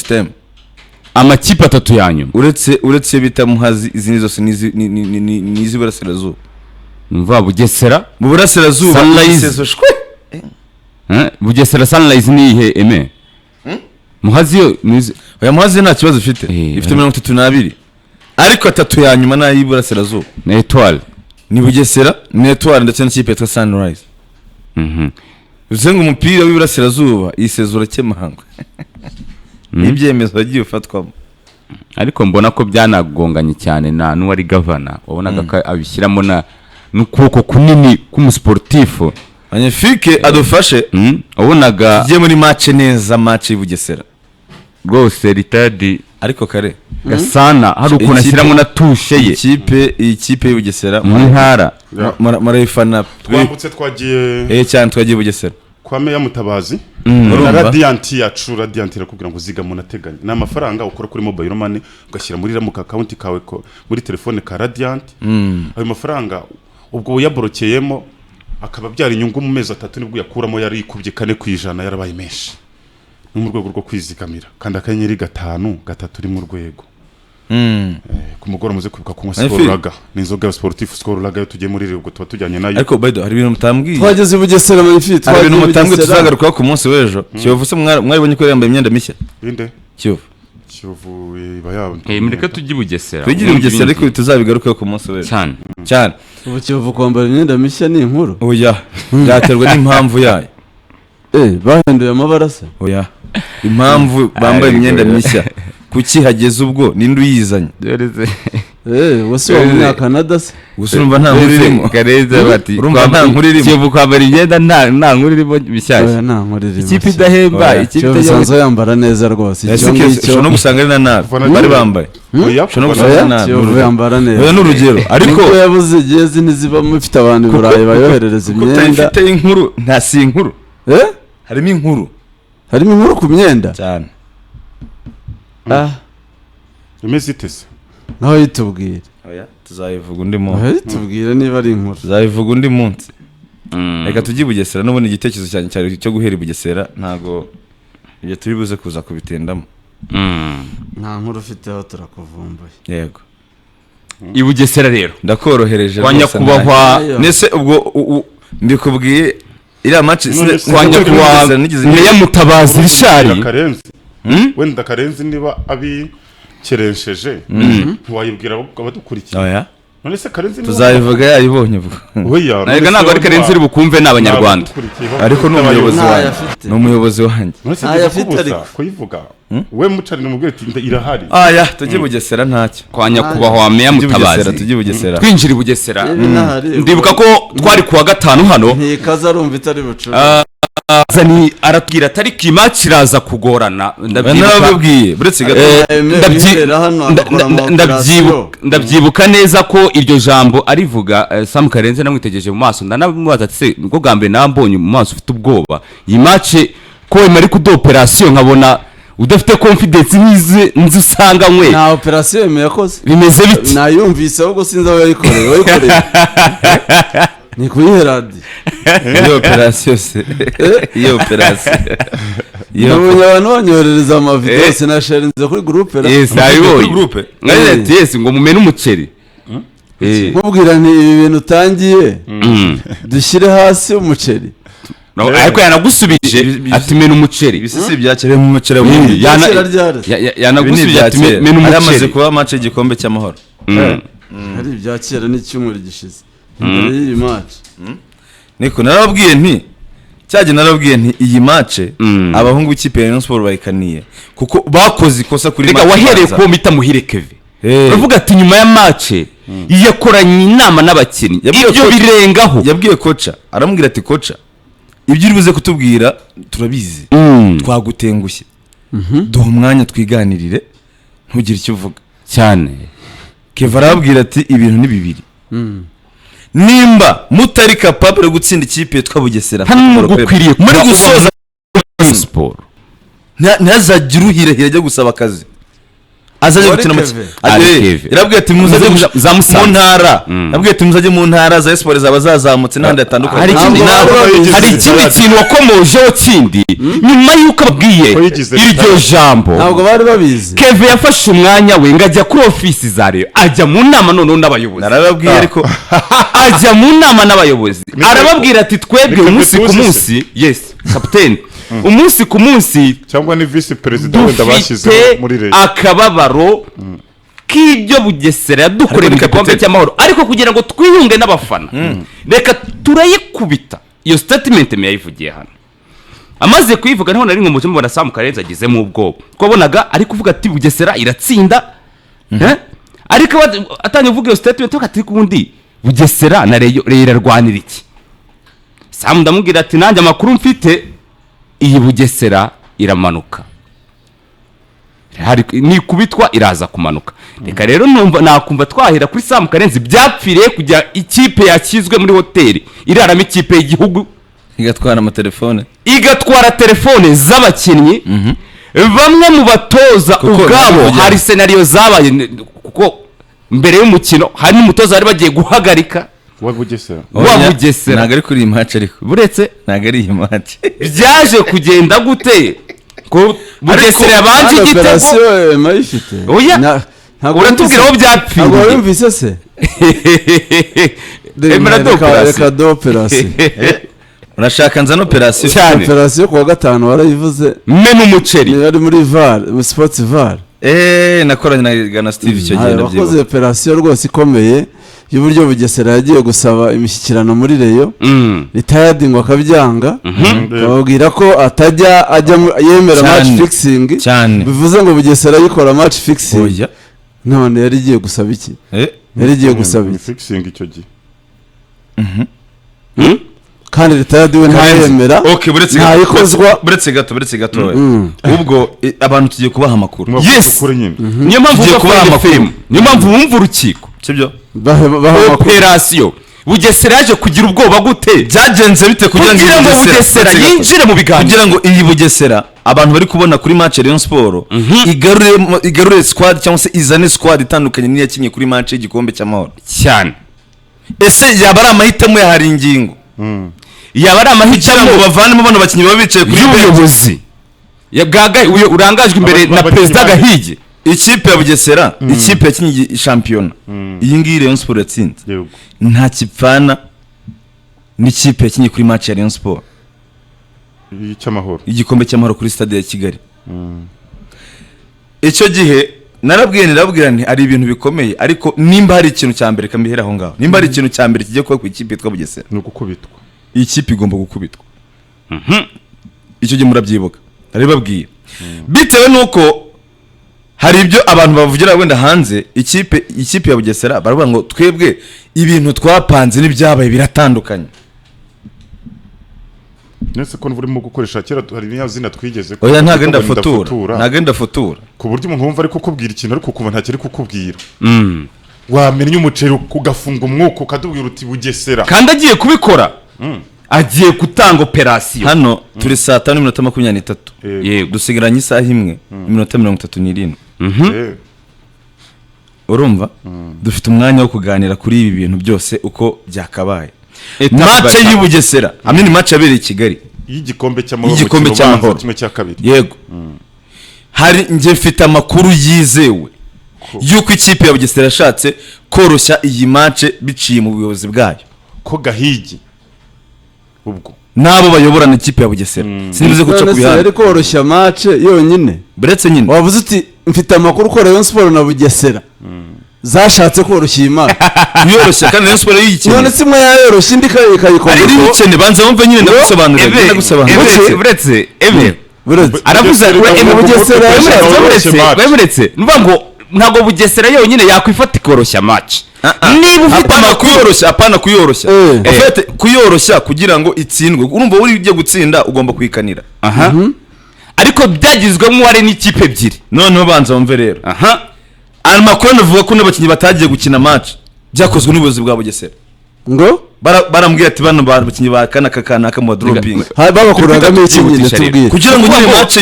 system amakipe atatu yanyu uretse bita Muhazi izindi zose ni iz'iburasirazuba mva Bugesera mu burasirazuba Bugesera Sunrise ni ihe eme Muhazi yo oya Muhazi nta kibazo ifite ifite 32 ariko atatu ya nyuma na y'Iburasirazuba na Etoile ni Bugesera ni Etoile ndetse n'ikipe ya Sunrise uzenga umupira w'Iburasirazuba isezura cy'amahanga n'ibyemezo bagiye ufatwamo ariko mbona ko byanagonganye cyane na n'uwari governor wabonaga ko abishyiramo na n'ukuboko kunini k'umusportifu magnifique adufashe wabonaga giye muri match neza match y'Ibugesera rwose ritadi ariko kare gasana hari ukuntu ashyiramo na tushe ye ikipe y'Ubugesera mu ntara marayifana twambutse twagiye cyane twagiye Bugesera kwa Meya Mutabazi na Radiant yacu Radiant irakubwira ngo ziga mu nateganya na amafaranga ukora kuri mobile money ugashyira muri ramuka account kawe ko muri telefone ka Radiant ayo mafaranga ubwo uyaborokeyemo akaba byari inyungu mu mezi 3 nibwo yakuramo yari ikubye 4% yarabaye menshi mu rwego rwo kwizigamira kandi akanyenyeri 5 3 uri mu rwego ku mugoro muze kwibuka kunywa Skorulaga n'inzoga ya sportif Skorulaga yo tugiye muri rego tuba tujyanye nayo ariko baydo hari ibintu mutambwiye twageze Bugesera magnifique hari ibintu mutambwiye tuzagaruka ku munsi w'ejo Kiyovu se mwabonye ko yambaye imyenda mishya inde Kiyovu bayabo mureka tujye Bugesera tugire Bugesera ariko tuzabigaruka ku munsi w'ejo cyane ubu Kiyovu kwambara imyenda mishya ni inkuru oya byaterwa n'impamvu yayo bahinduye amabara se oya impamvu bambaye imyenda mishya kuki hageze ubwo ninde uyizanye wose wa mu Canada se urumva nta nkuru irimo Kareza bati urumva nta nkuru irimo Kiyovu kwambara imyenda nta nkuru irimo bishyashya nta nkuru irimo ikipe idahemba ikipe isanzwe yambara neza rwose icyo no gusanga ari na nabi bari bambaye cyo no gusanga nabi Kiyovu yambara neza oya n'urugero ariko yabuze igeze niziba mufite abantu i Burayi bayoherereza imyenda ifite inkuru nta si inkuru harimo inkuru ku myenda cyane imeze itese naho yitubwira oya tuzayivuga undi munsi tubwira niba ari inkuru tuzayivuga undi munsi reka tujye Bugesera n'ubundi igitekerezo cyane cyo guhera Bugesera ntago ibyo turi buze kuza kubitendamo nta nkuru ufiteho turakuvumbuye yego i Bugesera rero ndakorohereje kwa nyakubahwa nese ubwo ndikubwiye iriya match kwa nyakubahwa Meya Mutabazi Rishari wenda Karenzi niba abikeresheje ntiwayibwira abadukurikiye oya none se Karenzi tuzayivuga yayibonye ubwo oya ntabwo ntabwo ari Karenzi uri bukumve n'abanyarwanda ariko n'umuyobozi wanjye none kuyivuga we mucari n'umubwire ati irahari aya tujye Bugesera ntacyo kwa nyakubahwa Meya Mutabazi tujye Bugesera twinjira Bugesera ndibuka ko twari kuwa gatanu hano ntikaza arumva itari bucura zani aratwira atari kimatch iraza kugorana ndabyibuka buretse ndabyibuka neza ko iryo jambo arivuga Sam Karenze namwitegereje mu maso ndanamubaza ati niko gambe nambonye mu maso ufite ubwoba iyi match ko imari kudo operation nkabona udafite confidence nzi usanganywe na operation yeme yakoze bimeze biti nayumvise ahubwo sinzi aho yayikoreye ni kuyiheradi iyo operation se iyo operation iyo abantu banyoherereza amavideo sinasharinze kuri groupe yes ayiboye groupe yes ngo mumene umuceri nkubwira nti ibi bintu utangiye dushyire hasi umuceri ariko yanagusubije ati mena umuceri bisisi byakere mu muceri wundi yanagusubije ati mena umuceri amaze kuba match igikombe cy'amahoro hari byakera n'icyumweru gishize imbere y'iyi match niko narabwiye nti iyi match abahungu ikipe ya Rayon Sport bayikaniye kuko bakoze ikosa kuri match wahereye ko mita muhire Keve uravuga ati nyuma ya match yakoranye inama n'abakinnyi ibyo birengaho yabwiye kocha aramubwira ati kocha ibyo uri buze kutubwira turabizi twagutengushye duha umwanya twiganirire ntugire icyo uvuga cyane Keve arabwira ati ibintu ni bibiri nimba mutari capable gutsinda ikipe twa Bugesera gukwiriye muri gusoza sport ntazagira uhirahira ajya gusaba akazi azaje gukina irabwiye ati muzaje mu ntara irabwiye ati muzaje mu ntara za Espoir zaba zazamutse n'ahandi hatandukanye. hari ikindi kintu wakomojeho kindi nyuma y'uko abwiye iryo jambo ntabwo bari babizi. Kevin yafashe umwanya we ngo ajya kuri ofisi za Rayon ajya mu nama noneho n'abayobozi narababwiye ariko ajya mu nama n'abayobozi arababwira ati twebwe umunsi ku munsi yes captain umunsi ku munsi cyangwa ni vice president wenda bashyize muri Rayon akababaro k'ibyo Bugesera yadukoreye mu gikombe cy'amahoro ariko kugira ngo twiyunge n'abafana reka turayikubita. Iyo statement yayivugiye hano amaze kuyivuga niho nari ngo mubona Sam Karenzi agizemo ubwoba twabonaga ari kuvuga ati Bugesera iratsinda ariko atanye uvuga iyo statement ati kundi Bugesera na Rayon irarwanira iki. Sam ndamubwira ati nanjye amakuru mfite iyi Bugesera iramanuka ni kubitwa iraza kumanuka. Reka rero nakumva twahera kuri Sam Karenzi byapfiriye kujya ikipe yakizwe muri hoteli iraramo ikipe y'igihugu igatwara telefone z'abakinnyi bamwe mu batoza ubwabo. Hari scenario zabaye kuko mbere y'umukino hari n'umutoza bari bagiye guhagarika wa Bugesera ntago ari kuri iyi match ariko buretse ntago ari iyi match byaje kugenda gute ko Bugesera yabanje igitego mayifite oya uratubwira aho byapfiye ntabwo wumvise se reka d'operation urashaka nzana operation cyane operation kuwa gatanu warayivuze menu umuceri yari muri VAR sports VAR nakoranye na Steve icyo gihe ndabyibuka wakoze operation rwose ikomeye y'uburyo Bugesera yagiye gusaba imishyikirano muri Rayon retired ngo akabyanga babwira ko ajya yemera match fixing bivuze ngo Bugesera yikora match fixing none yari igiye gusaba iki yari igiye gusaba fixing icyo gihe kandi retired we ntayemera buretse gato ubwo abantu tugiye kubaha amakuru yes niyo mpamvu tugiye kubaha amakuru niyo mpamvu wumva urukiko sibyo operation Bugesera yaje kugira ubwoba gute byagenze bite kugira ngo Bugesera yinjire mu biganiro kugira ngo iyi Bugesera abantu bari kubona kuri match Rayon Sport igarure squad cyangwa se izane squad itandukanye niyo yakinye kuri match y'igikombe cy'amahoro cyane. Ese yaba ari amahitamo ya hari ingingo yaba ari amahitamo bavanemo bano bakinyi baba bicaye kuri ubuyobozi yagaga urangajwe imbere na president Gahigi ikipe ya Bugesera ikipe yakinye shampiyona iyi ngiyi Rayon Sport yatsinze nta kipfana n'ikipe yakinye kuri match ya Rayon Sport cy'amahoro igikombe cy'amahoro kuri stade ya Kigali. Icyo gihe narabwira nti ari ibintu bikomeye ariko nimba hari ikintu cya mbere kambihera aho ngaho nimba hari ikintu cya mbere kigiye kuba ku ikipe yitwa Bugesera ni gukubitwa iyi kipe igomba gukubitwa. Icyo gihe murabyibuka aribabwiye bitewe nuko hari ibyo abantu bavugira wenda hanze ikipe ya Bugesera baravuga ngo twebwe ibintu twapanze n'ibyabaye biratandukanye. Nese ko nvurimo gukoresha kera hari n'yazina twigeze ko oya ntagenda fotura ku buryo umuntu wumva ari kukubwira ikintu ariko kuba ntakiri kukubwira wamenye umuceri kugafunga umwuka ukadubwira uti Bugesera kandi agiye kubikora agiye gutanga operation hano turi saa 5:23 yego dusigaranye isaha imwe 37 urumva dufite umwanya wo kuganira kuri ibi bintu byose uko byakabaye. Match y'Ubugesera amwe ni match yabereye i Kigali y'igikombe cy'amahoro kimwe cya kabiri yego hari nje mfite amakuru yizewe yuko ikipe ya Bugesera yashatse koroshya iyi match biciye mu buyobozi bwayo ko Gahigi ubwo nabo bayoborana ikipe ya Bugesera sinibuze guca ku bihano ari koroshya match yonyine buretse nyine wavuze uti mfite amakuru ko Rayon Sport na Bugesera zashatse koroshya imana yoroshya kandi Rayon Sport y'ikintu none simwe yoroshya indi kayikora ari n'ikene banza wumve nyine ndagusobanurira buretse aravuze Bugesera numva ngo ntago Bugesera yonyine yakwifata ikoroshya match niba ufite amakuru apana kuyoroshya ufite kuyoroshya kugira ngo itsindwe urumva uri ugiye gutsinda ugomba kwikanira ariko byagizwemo wari n'ikipe ebyiri noneho banza wumve rero amakuru navuga ko n'abakinyi batagiye gukina match byakozwe n'ubuyobozi bwa Bugesera ngo barambwiye ati bano bakinyi ba kana mu dropping babakuragamo iki nyine tubwiye kugira ngo nyine match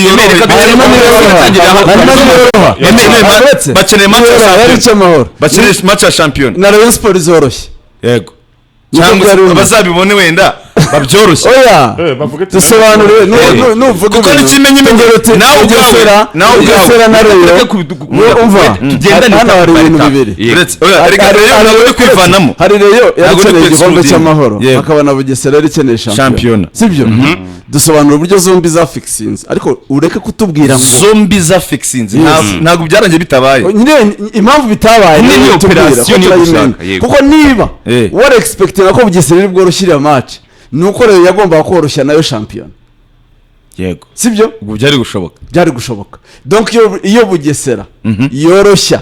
umva bakeneye match yari cy'amahoro bakeneye match ya champion na Rayon Sport izoroshye yego cyangwa bazabibone wenda babyoroshye oya dusobanure nuvuga kuko n'ikimenyi nawe ubwawe na Rayon umva tugendane hano hari ibintu bibiri oya reka Rayon ntabwo uri kwivanamo hari Rayon yarakeneye igikombe cy'amahoro akabona Bugesera yarikeneye champion sibyo dusobanura uburyo zombi za fixings ariko ureke kutubwira ngo zombi za fixings ntabwo byarangiye bitabaye impamvu bitabaye ni operation kuko niba what expecting ko Bugesera iri bworoshye match nuko rero yagomba koroshya nayo champion yego sibyo ubwo byari gushoboka donc iyo Bugesera yoroshya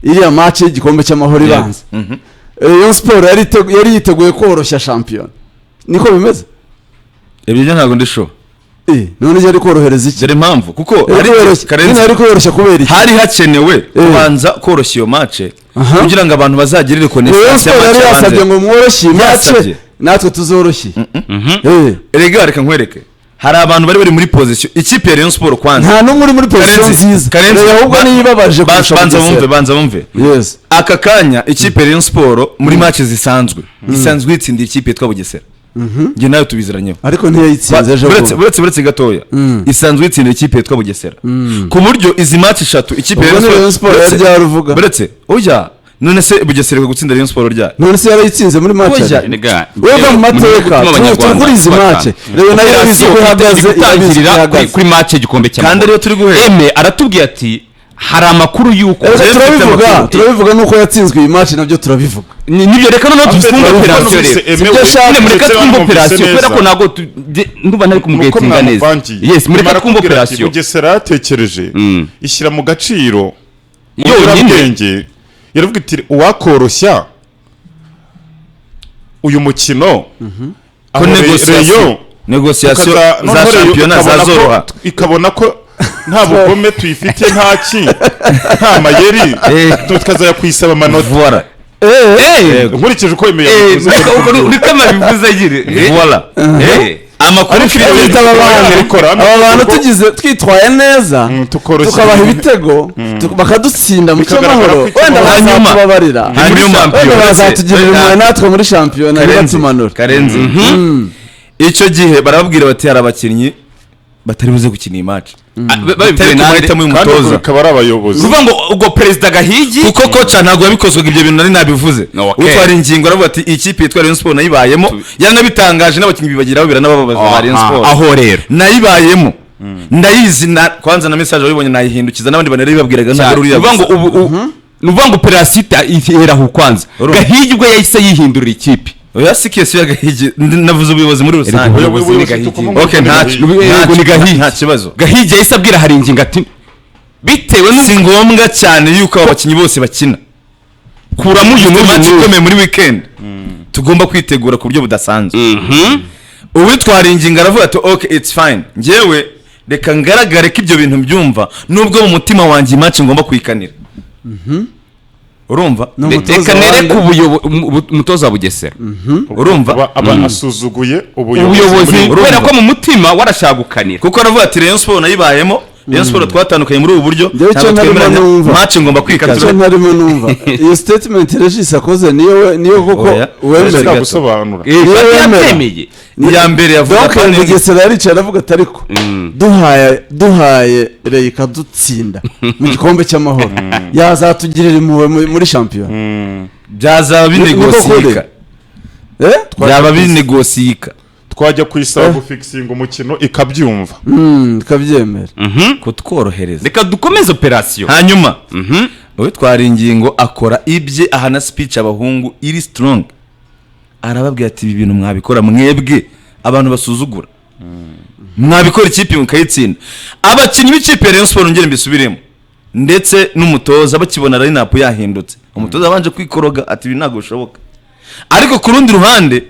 iriya match y'igikombe cy'amahoro ibanza Rayon Sport yari yiteguye koroshya champion niko bimeze ibyo ntabwo ndisho none yari korohereza iki dore impamvu kuko ari koroshya kubera iki hari hakenewe kubanza koroshya iyo match kugira ngo abantu bazagirire connection yari yasabye ngo mworoshye match natwe tuzoroshye reka nkwereke hari abantu bari muri position ikipe ya Rayon Sport kwanza nta numwe muri position nziza ahubwo niyibabaje banza bumve yes aka kanya ikipe ya Rayon Sport muri match zisanzwe yitsindira ikipe yitwa Bugesera nge nayo tubiziranyeho ariko ntiyayitsinze ejo buretse gatoya isanzwe yitsindira ikipe yitwa Bugesera ku buryo izi match 3 ikipe ya Rayon Sport yaruvuga buretse oya none se Bugesera gutsinda Rayon Sport ryari none se yarayitsinze muri match wega mu mateka kuri izi match rero nayo yabizi ko ihagaze kuri match igikombe cy'amahoro kandi rero turi guhera aratubwiye ati hari amakuru yuko turabivuga nuko yatsinzwe iyi match nabyo turabivuga nibyo reka noneho tufunga operation rero mureka twumva operation kubera ko ntabwo nduba ntari kumugetinga neza yes mureka twumva operation Bugesera yatekereje ishyira mu gaciro yonyine yaravuga iti uwakoroshya uyu mukino ko negociation za championnat zazoroha ikabona ko nta bugome tuyifite nta mayeri tukazaya kuyisaba amanota voilà nkurikije uko imeye uri kama bivuze agire voilà amakuru aba bantu tugize twitwaye neza tukabaha ibitego bakadutsinda mu cyamahoro wenda bazatubabarira wenda bazatugirira impuhwe natwe muri shampiyona ntibatumanure Karenzi icyo gihe barababwira bati hari abakinnyi batari buze gukina iyi match babibwiye n'ahitamo y'umutoza akaba ari abayobozi uvuga ngo ubwo perezida Gahigi kuko koca ntabwo yabikozwe ibyo bintu nari nabivuze utwara ingingo aravuga ati ikipe yitwa Rayon Sport nayibayemo yaranabitangaje n'abakinnyi bibagiraho biranababaza ba Rayon Sport aho rero nayibayemo ndayizi kwanza na message wabibonye nayihindukiza n'abandi banari babwiraga ntabwo uriya uvuga ngo nuvuga ngo operasita ihera aho kwanza Gahigi ubwo yahise yihindurira ikipe oya sikese ya Gahigi navuze ubuyobozi muri rusange okay nta kibazo Gahigi yahise abwira hari ingingo ati bitewe si ngombwa cyane yuko abakinnyi bose bakina kuramo uyu match ikomeye muri weekend tugomba kwitegura ku buryo budasanzwe uwitwara ingingo aravuga ati okay it's fine ngewe reka ngaragare ko ibyo bintu byumva nubwo mu mutima wanjye match ngomba kuyikanira urumva reka nereke umutoza wa Bugesera urumva asuzuguye ubuyobozi kubera ko mu mutima warashagukanira kuko aravuga ati Rayon Sport nayibayemo Rayon Sport twatandukanye muri ubu buryo match ngomba kwikatira icyo ntarimo numva iyo statement Regis akoze niyo koko wemera gusobanura yemeye ya mbere yavuga ko Bugesera yaricaye aravuga ati ariko duhaye Reyika dutsinda mu gikombe cy'amahoro yazatugirira impuhwe muri champion byazaba binegosika byaba binegosika twajya kuyisaba gufixinga umukino ikabyumva ikabyemera kutworohereza reka dukomeze operation hanyuma witwara ingingo akora ibye ahana speech abahungu iri strong arababwira ati ibi bintu mwabikora mwebwe abantu basuzugura mwabikora ikipe mukayitsinda abakinnyi b'ikipe ya Rayon Sport ngere mbisubiremo ndetse n'umutoza bakibona line-up yahindutse umutoza abanje kwikoroga ati ibi ntago bishoboka ariko ku rundi ruhande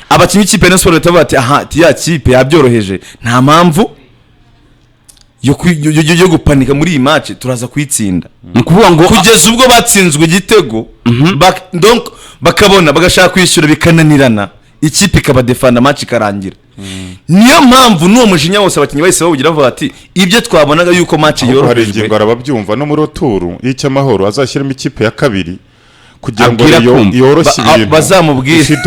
abakinnyi b'ikipe ya Rayon Sport batavuga ati aha ya kipe yabyoroheje nta mpamvu yo gupanika muri iyi match turaza kuyitsinda kuvuga ngo kugeza ubwo batsinzwe igitego donc bakabona bagashaka kwishyura bikananirana ikipe ikabadefanda match ikarangira. Niyo mpamvu n'uwo mujinya wose abakinnyi bahise bawugira bavuga ati ibyo twabonaga yuko match hari yoroheje ingingo arababyumva no muri oturu y'icyamahoro azashyiramo ikipe ya kabiri kugira ngo Abwira kumva. yoroshye ibintu bazamubwire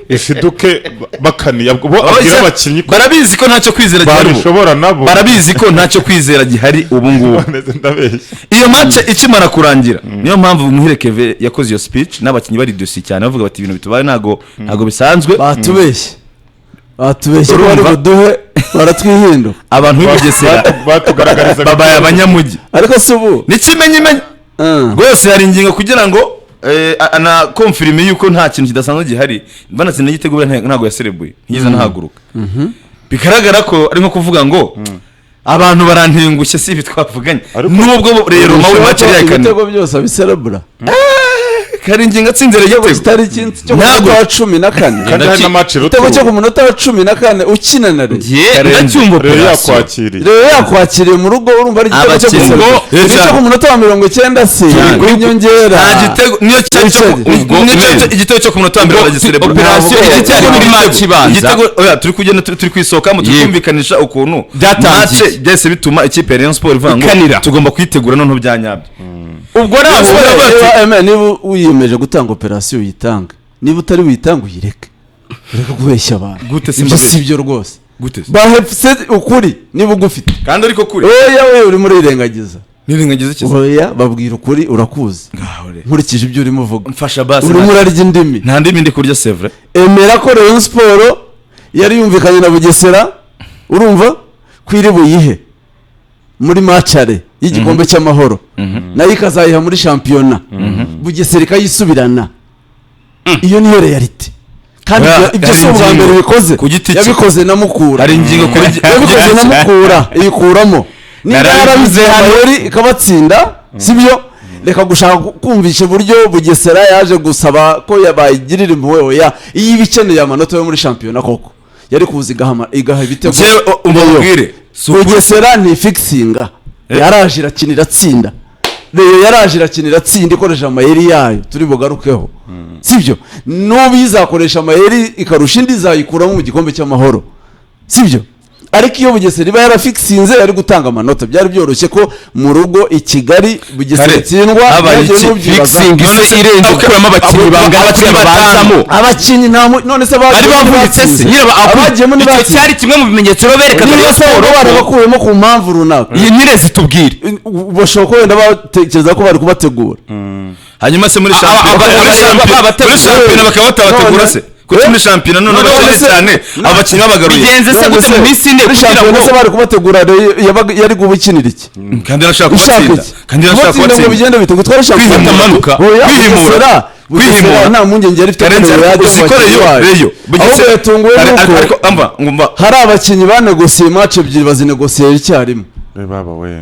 ishiduke bakaniye abwira abakinnyi ko barabizi ko ntacyo kwizera gihari babishobora nabo barabizi ko ntacyo kwizera gihari ubu ngubu. Iyo match ikimara kurangira niyo mpamvu Muhire Keve yakoze iyo speech n'abakinnyi bari dossier cyane bavuga bati ibintu bitubaye ntago bisanzwe, batubeshye ko bari buduhe baratwihinduka abantu b'Ubugesera batugaragariza babaye abanyamujyi ariko si ubu n'ikimenyimenyi rwose hari ingingo kugira ngo ana confirme yuko nta kintu kidasanzwe gihari banatsinda igitego ntago yaserebuye nkiza nahaguruka bigaragara ko ari nko kuvuga ngo abantu barantengushye si ibi twavuganye nubwo rero mawe match yari yakane ibitego byose abiserebura kari ingingo atsinze igitego kitari kintu cyo kwa 14 kandi hari na match igitego cyo ku munota wa 14 ukina na rero yakwakiriye mu rugo urumva ari igitego cyo ku munota wa 90 se kuri nyongera nta gitego niyo igitego cyo ku munota wa 20 bagiserebura operation iri cyari muri match ibanza igitego oya turi kugenda turi kwisoka mu tukumvikanisha ukuntu match byese bituma ikipe ya Rayon Sport ivuga ngo tugomba kwitegura none byanyabyo. ubwo nawe niba wiyemeje gutanga operation uyitanga, niba utari uyitanga uyireke kubeshya abantu gute si ibyo rwose gute bahefse ukuri niba ugufite kandi ariko kuri oya uri muri irengagiza nirengagiza iki oya babwira ukuri urakuzi nkurikije ibyo urimo uvuga mfasha basi uri murarya indimi nta ndimi ndi kurya c'est vrai emera ko Rayon Sport yari yumvikanye na Bugesera urumva kwiri buyihe muri matchare y'igikombe cy'amahoro nayo ikazayiha muri shampiyona Bugesera ikayisubirana. Iyo niyo reality kandi ibyo si ubwa mbere bikoze yabikoze na Mukura hari ingingo yabikoze na Mukura ikuramo niba yarabize amayeri ikabatsinda sibyo reka gushaka kumvisha buryo Bugesera yaje gusaba ko yabayigirira impuhwe oya iyi bikeneye amanota yo muri shampiyona koko yari kuziga igaha ibitego umubwire Bugesera ni fixinga yaraje irakinira tsinda Rayon yaraje irakinira tsinda ikoresha amayeri yayo turi bugarukeho sibyo n'ubu izakoresha amayeri ikarusha indi zayikuramo mu gikombe cy'amahoro sibyo ariko iyo Bugesera iba yarafixinze yari gutanga amanota byari byoroshye ko mu rugo i Kigali Bugesera itsindwa fixing ise irenze kuramo abakinnyi banzamo abakinnyi none se bari bavunitse se abagiyemo ni baki cyari kimwe mu bimenyetso berekaga Rayon Sport bakuyemo ku mpamvu runaka iyi nyirezi tubwire bashobora wenda batekereza ko bari kubategura hanyuma se muri shampiyona bakaba batabategura se kuko muri shampiyona none cyane abakinnyi babagaruye bigenze se gute mu minsi ine kugira ngo se bari kubategura yari gubukinira iki kandi arashaka gutsinda kandi arashaka gutsinda bigenda bite gutwara shampiyona amanuka kwihimura nta mpungenge yari ifite Rayon ahubwo yatunguwe nuko hari abakinnyi banegosiye match ebyiri bazinegosiye icyarimwe baba we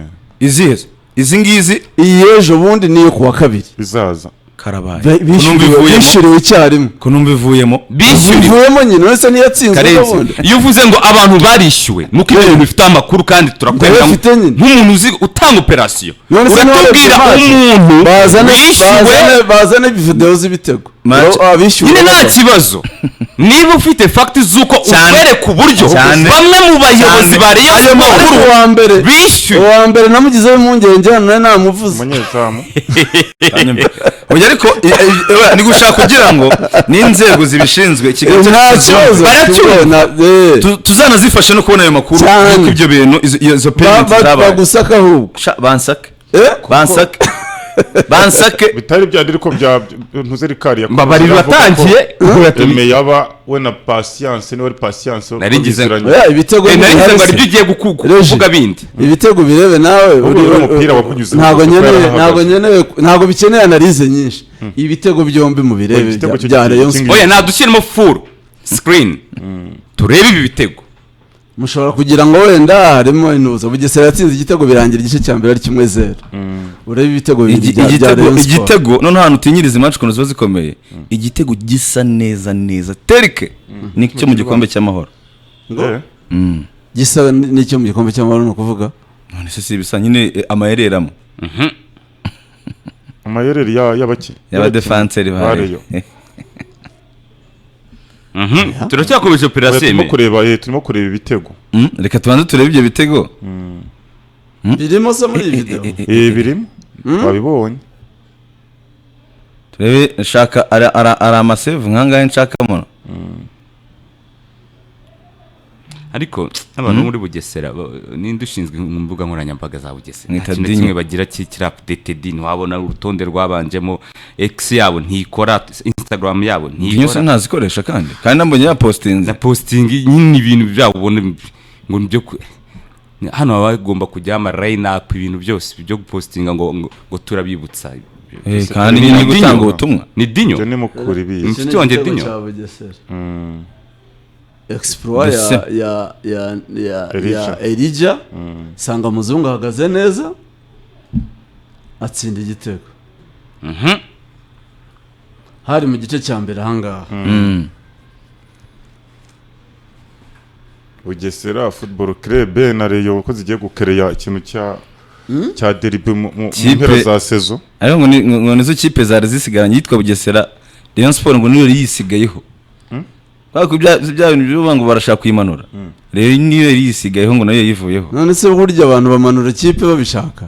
izi ngizi iyi ejo bundi niyo kuwa kabiri bizaza karabaye bishyuriwe icyarimwe ko numva ivuyemo bivuyemo nyine wese niyatsinzwe n'ubundi iyo uvuze ngo abantu barishyuwe nuko ibyo bintu bifite amakuru kandi turakwemera nk'umuntu uzi utanga operasiyo uratubwira umuntu wishyuwe bazane video z'ibitego nyine nta kibazo niba ufite fagiti z'uko utwereka uburyo bamwe mu bayobozi ba Rayon Sport bishyuye uwa mbere namugizeho impungenge hano namuvuze Umunyezamu oya ariko ni gushaka kugira ngo n'inzego zibishinzwe Kigali tuzanazifashe no kubona ayo makuru yuko ibyo bintu izo payment zabaye bagusaka ahubwo bansake bitari byari ko bya ntuzerikari bari batangiye Yaba we na patience ni wari patience narigize ibitego narigize ngo ugiye kuvuga bindi ibitego birebe nawe uri umupira wakunyuze ntago bikeneye analize nyinshi ibitego byombi mu birebe bya Rayon Sport oya nadushyiremo full screen turebe ibi bitego mushobora kugira ngo wenda harimo inuza Bugesera yatsinze igitego birangira igice cya mbere ari 1-0 urebe ibitego igitego none hano utinyiriza match kono zikomeye igitego gisa neza terike ni cyo mu gikombe cy'amahoro gisa ni cyo mu gikombe cy'amahoro no kuvuga none se bisa nyine amayereramo amayereri y'abaki y'aba defenseur bayo turacyakomeje operasiyo turimo kureba ibitego reka tubanze turebe ibyo bitego birimo se muri iyi video birimo wabibonye turebe nshaka ari amasave nkangahe nshakamo ariko abantu muri Bugesera ninde ushinzwe mu mbuga nkoranyambaga za Bugesera Mwita nta kintu Dinyo. kimwe bagira kiri updated ntiwabona urutonde rwabanjemo X yabo ntikora Instagram yabo nyose ntikora ntazikoresha kandi nambonye ya postinze na posting nyine ibintu byabo ubona ngo byo hano baba bagomba kujya ama line up ibintu byose byo gupostinga ngo turabibutsa kandi nyine gutanga ubutumwa ni Dinyo ibyo ni mukuri bizi Mfite wanjye Dinyo. exploit ya Elijah sanga muzungu ahagaze neza atsinda igitego hari mu gice cya mbere ahangaha Bugesera football club na Rayon ko zigiye gukereya ikintu cya derby mu mpera za saison ariko ngo nizo kipe zari zisigaranye yitwa Bugesera Rayon Sport ngo niyo yisigayeho bako bya bintu byo ngo barashaka kuyimanura rero niyo yisigayeho ngo nayo yivuyeho none se burya abantu bamanura ikipe babishaka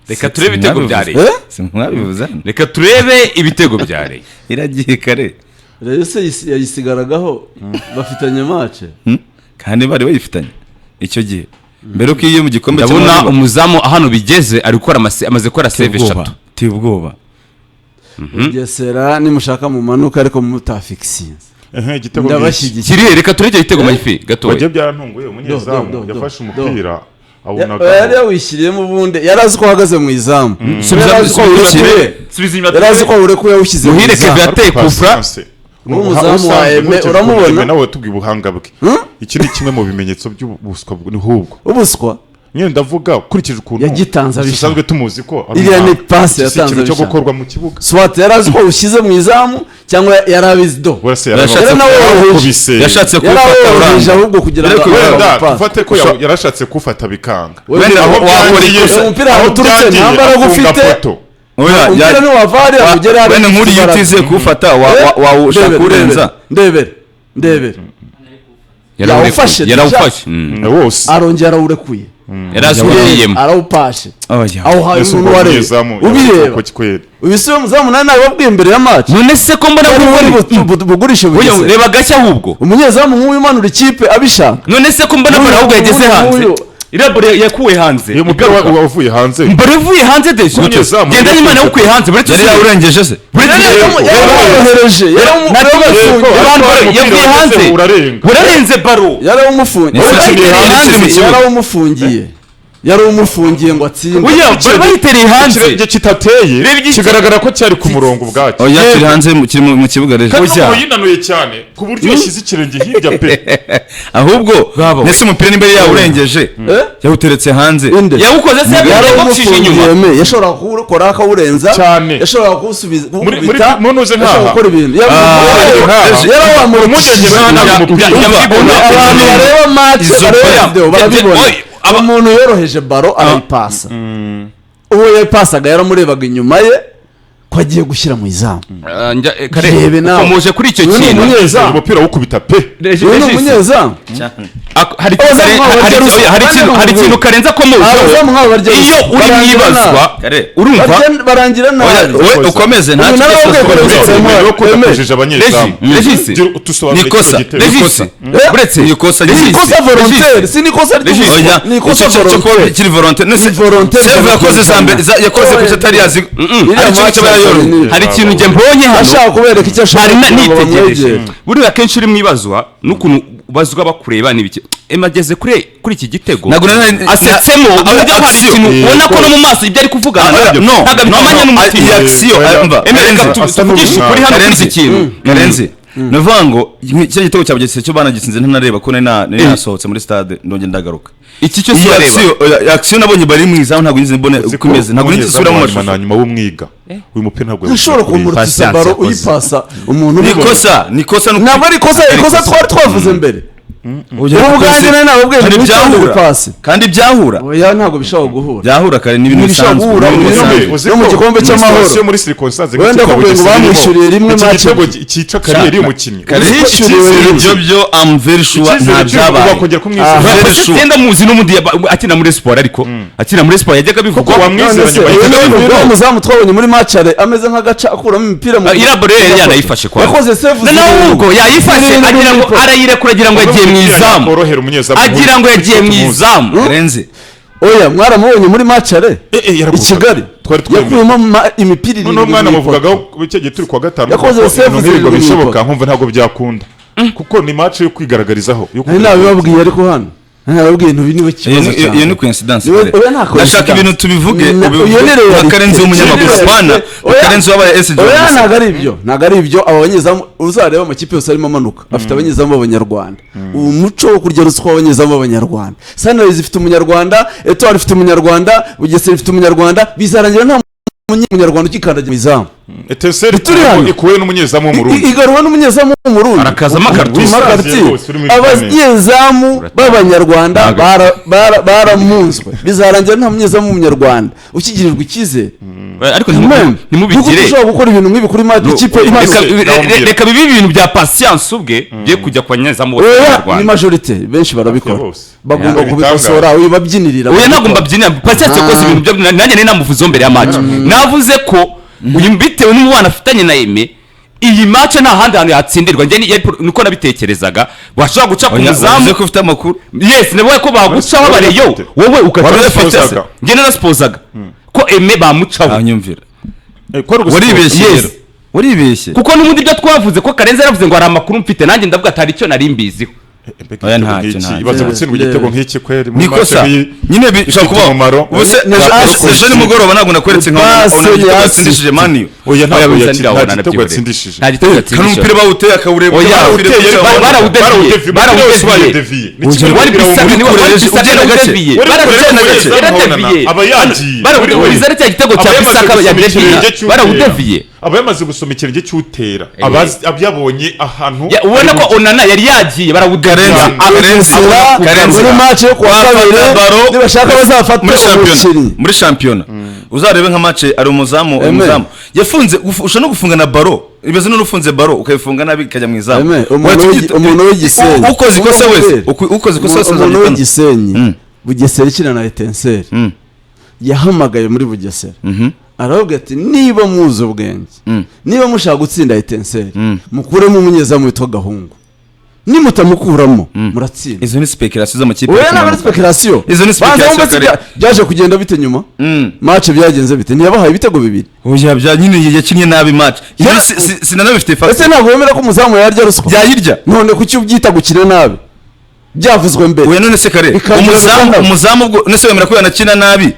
reka turebe ibitego bya Rayon simwabivuze reka turebe ibitego bya Rayon iragiye kare rero se yayisigaragaho bafitanye match kandi bari bayifitanye icyo gihe mbere uko iyo mu gikombe ndabona umuzamu hano bigeze ari gukora amaze gukora save 3 tibwoba Bugesera nimushaka mu manuka ariko mutafikisinze igitego ndabashyigikiye kiri reka turebe igitego mayifi gato bagiye byarantunguye umunyezamu yafashe umupira abonaga yari yawishyiriyemo ubundi yari azi ko ahagaze mu izamu yari azi ko urekuye yawushyize mu muhire izamu keve yateye kufra umuzamu wa Eme uramubona nawe tubwi ubuhanga bwe iki ni kimwe mu bimenyetso by'ubuswa n'ubwo ubuswa nyine ndavuga ukurikije ukuntu yagitanze abishaka dusanzwe tumuzi ko iriya ni pasi yatanze ikintu cyo abishaka gukorwa mu kibuga swat yari azi ko ushyize mu izamu cyangwa yari abizi do wese yashatse yarawoheje ahubwo kugira ngo wenda pasi ufate ko yarashatse kufata bikanga wenda aho byangiye umupira uturutse nta mbaraga ufite umupira ni wavari amugere hari bene nkuri yutize kufata wawushaka kurenza ndebere yarawufashe wose arongera arawurekuye yarazwiyemo arawupashe aho haye umuntu wareze ubireba ubisibe muzamu nani babwiye imbere ya match none se ko mbona bugurishe Bugesera reba gashya ahubwo umunyezamu nk'uyu umanura ikipe abishaka none se ko mbona bari ahubwo yageze hanze irabure yakuwe hanze iyo mupira wavuye hanze mbere uvuye hanze deje genda n'Imana yakuye hanze bure yari yawurengeje se yarawohereje yavuye hanze urarenze baro yarawumufungiye ngo atsinde bari bayitereye hanze ikirenge kitateye kigaragara ko cyari ku murongo bwacyo oya kiri hanze kiri mu kibuga reje kandi yinanuye cyane ku buryo yashyize ikirenge hirya pe ahubwo nese umupira nimbere yawurengeje yawuteretse hanze yawukoze se yarawumushije inyuma yashobora gukora akawurenza cyane yashobora kuwusubiza munoze nkaha gukora ibintu umugenge abantu bareba match barabibona umuntu yoroheje baro arayipasa uwo yayipasaga yaramurebaga inyuma ye ko agiye gushyira mu izamu rebe nawe umuje kuri icyo kintu umupira wukubita pe uyu umunyezamu hari ikintu karenza ko muzo iyo uri mwibazwa urumva barangira nabi ukomeze nta nikosa volontaire si nikosa nikosa kiri volontaire save yakoze ku cyatari yazi hari ikintu nge mbonye hano ashaka kubereka icyo ashaka nitegereje buriya kenshi uri mwibazwa n'ukuntu bazwa bakureba n'ibiki emageze kuri iki gitego asetsemo uburyo hari ikintu ubona ko no mu maso ibyo ari kuvuga ntabwo bitamanye n'umutima emereka tuvugishe kuri hano kuri iki kintu Karenzi navuga ngo icyo gitego cya Bugesera cyo banagitsinze ntanareba ko nari nasohotse muri stade ndonge ndagaruka iki cyo si areba action nabonye bari mwizaho ntabwo nyize mbone ukomeze ntabwo nyize sura mu mashusho na nyuma w'umwiga uyu mupira ntabwo ushobora kumurutsa baro uyipasa umuntu nikosa ntabwo ari ikosa twari twavuze mbere ubwanjye nawe nababwiye kandi ngo byahura pasi kandi byahura oya ntabwo bishobora guhura byahura kare n'ibintu bisanzwe no mu gikombe cy'amahoro muri circonstance wenda kubwo ngo bamwishyuriye rimwe match igitego cyica kariyeri y'umukinnyi kare ibyo I'm very sure nta byabaye bakongera kumwishyura Senda muzi n'umundi akina muri sport ariko akina muri sport yajyaga bivuga uwo muzamu twabonye muri match ameze nk'agaca akuramo imipira mu irabore yari yanayifashe kwa yakoze save nawe ubwo yayifashe agira ngo arayirekura agira ngo yagiye mu izamu agira ngo yagiye mu izamu renze oya mwaramubonye muri match i Kigali yakuyemo imipira iri n'umwana muvugagaho icyo turi kwa gatanu yakoze save z'ibintu bishoboka nkumva ntabwo byakunda kuko ni match yo kwigaragarizaho nabibabwiye ariko hano nababwiye ntubi niwe kibazo cyane iyo ni coincidence ndashaka ibintu tubivuge Karenzi w'umunyamakuru Spana Karenzi wabaye SG oya ntago ari ibyo abanyezamu uzareba amakipe yose arimo amanuka afite abanyezamu b'abanyarwanda ubu muco wo kurya ruswa abanyezamu b'abanyarwanda Sunrise ifite umunyarwanda Etoile ifite umunyarwanda Bugesera ifite umunyarwanda bizarangira nta umunyarwanda ukikandagira mu izamu Eteseri ikuwe n'umunyezamu w'umurundi igaruwe n'umunyezamu w'umurundi arakazamo akartusi abanyezamu b'abanyarwanda baramunzwe bizarangira nta munyezamu w'umunyarwanda ukigirirwa ikize ariko ntimubigire ushobora gukora ibintu nk'ibi kuri match ikipe reka bibi ibintu bya patience ubwe bye kujya kwa nyezamu w'abanyarwanda ni majorité benshi barabikora bagomba kubikosora ubabyinirira oya ntabwo mbabyinira patience yakoze ibintu byo nanjye nari namuvuze mbere ya match navuze ko uyu mbitewe n'umubano afitanye na Aime iyi match nta handi hantu yatsindirwa njye niko nabitekerezaga bashobora guca ku muzamu ko ufite amakuru yes nawe ko bagucaho bareyo wowe ukaca njye naraspozaga ko Aime bamucaho anyumvira waribeshye kuko n'ubundi ibyo twavuze ko Karenzi yaravuze ngo hari amakuru mfite nanjye ndavuga atari icyo nari mbiziho oya ntacyo ibaze gutsindwa igitego nk'iki kweri muri match nyine bishaka kuba ubuse ejo ni mugoroba ntabwo nakweretse igitego yatsindishije mani oya ntabwo igitego yatsindishije nta gitego yatsindishije kandi umupira bawuteye akawureba barawudeviye wari bisaka niwe wari bisaka yadeviye barawudeviye cya gitego cya bisaka yadeviye barawudeviye aba yamaze gusoma ikirenge cy'utera abyabonye ahantu ubona ko Onana yari yagiye barawudeviye muri match yo kwa kabiri nibashaka bazafata muri championnat uzarebe nka match ari umuzamu yafunze ushaka gufunga na baro ibibazo n'ufunze baro ukayifunga nabi kajya mu izamu umuntu w'igisenyi ukoze ikosa wese ukoze ikosa wese umuntu w'igisenyi Bugesera ikina na Etenseri yahamagaye muri Bugesera aravuga ati niba muzi ubwenge niba mushaka gutsinda Etenseri mukuremo umunyezamu witwa Gahungu nimutamukuramo muratsinda izo ni speculation z'amakipe oya naba speculation izo ni speculation kare byaje kugenda bite nyuma match byagenze bite ntiyabahaye ibitego bibiri oya bya nyine yakinnye nabi match sinanabifite fact ese ntabwo wemera ko umuzamu yarya ruswa byayirya none kuki ubyita gukina nabi byavuzwe mbere oya none se kare umuzamu ubwo nese wemera ko yanakina nabi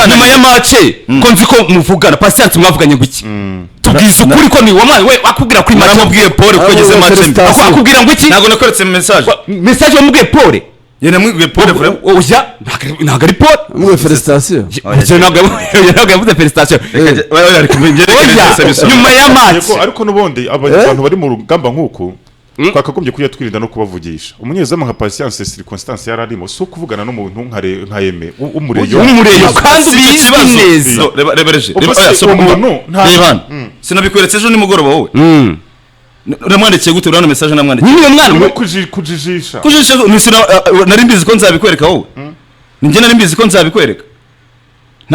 nyuma ya match ko nzi ko muvugana patience mwavuganye guki tubwiza ukuri ko ni wamwe we akubwira ko imana mubwiye Paul ko yageze match akubwira ngo iki ntabwo nakoretse message wamubwiye Paul yene mwibwiye Paul vraiment oya ntabwo ari Paul mubwiye felicitation ntabwo yavuze felicitation nyuma ya match ariko nubundi abantu bari mu rugamba nk'uku twakagombye kujya twirinda no kubavugisha umunyezamu nka patience circonstance yararimo so kuvugana n'umuntu nka Aime umureyo kandi ubizi neza rebereje umuntu nta sinabikweretse ejo ni mugoroba wowe uramwandikiye gute urana message namwandikiye niyo mwana kujijisha nari mbizi ko nzabikwereka wowe ninjye nari mbizi ko nzabikwereka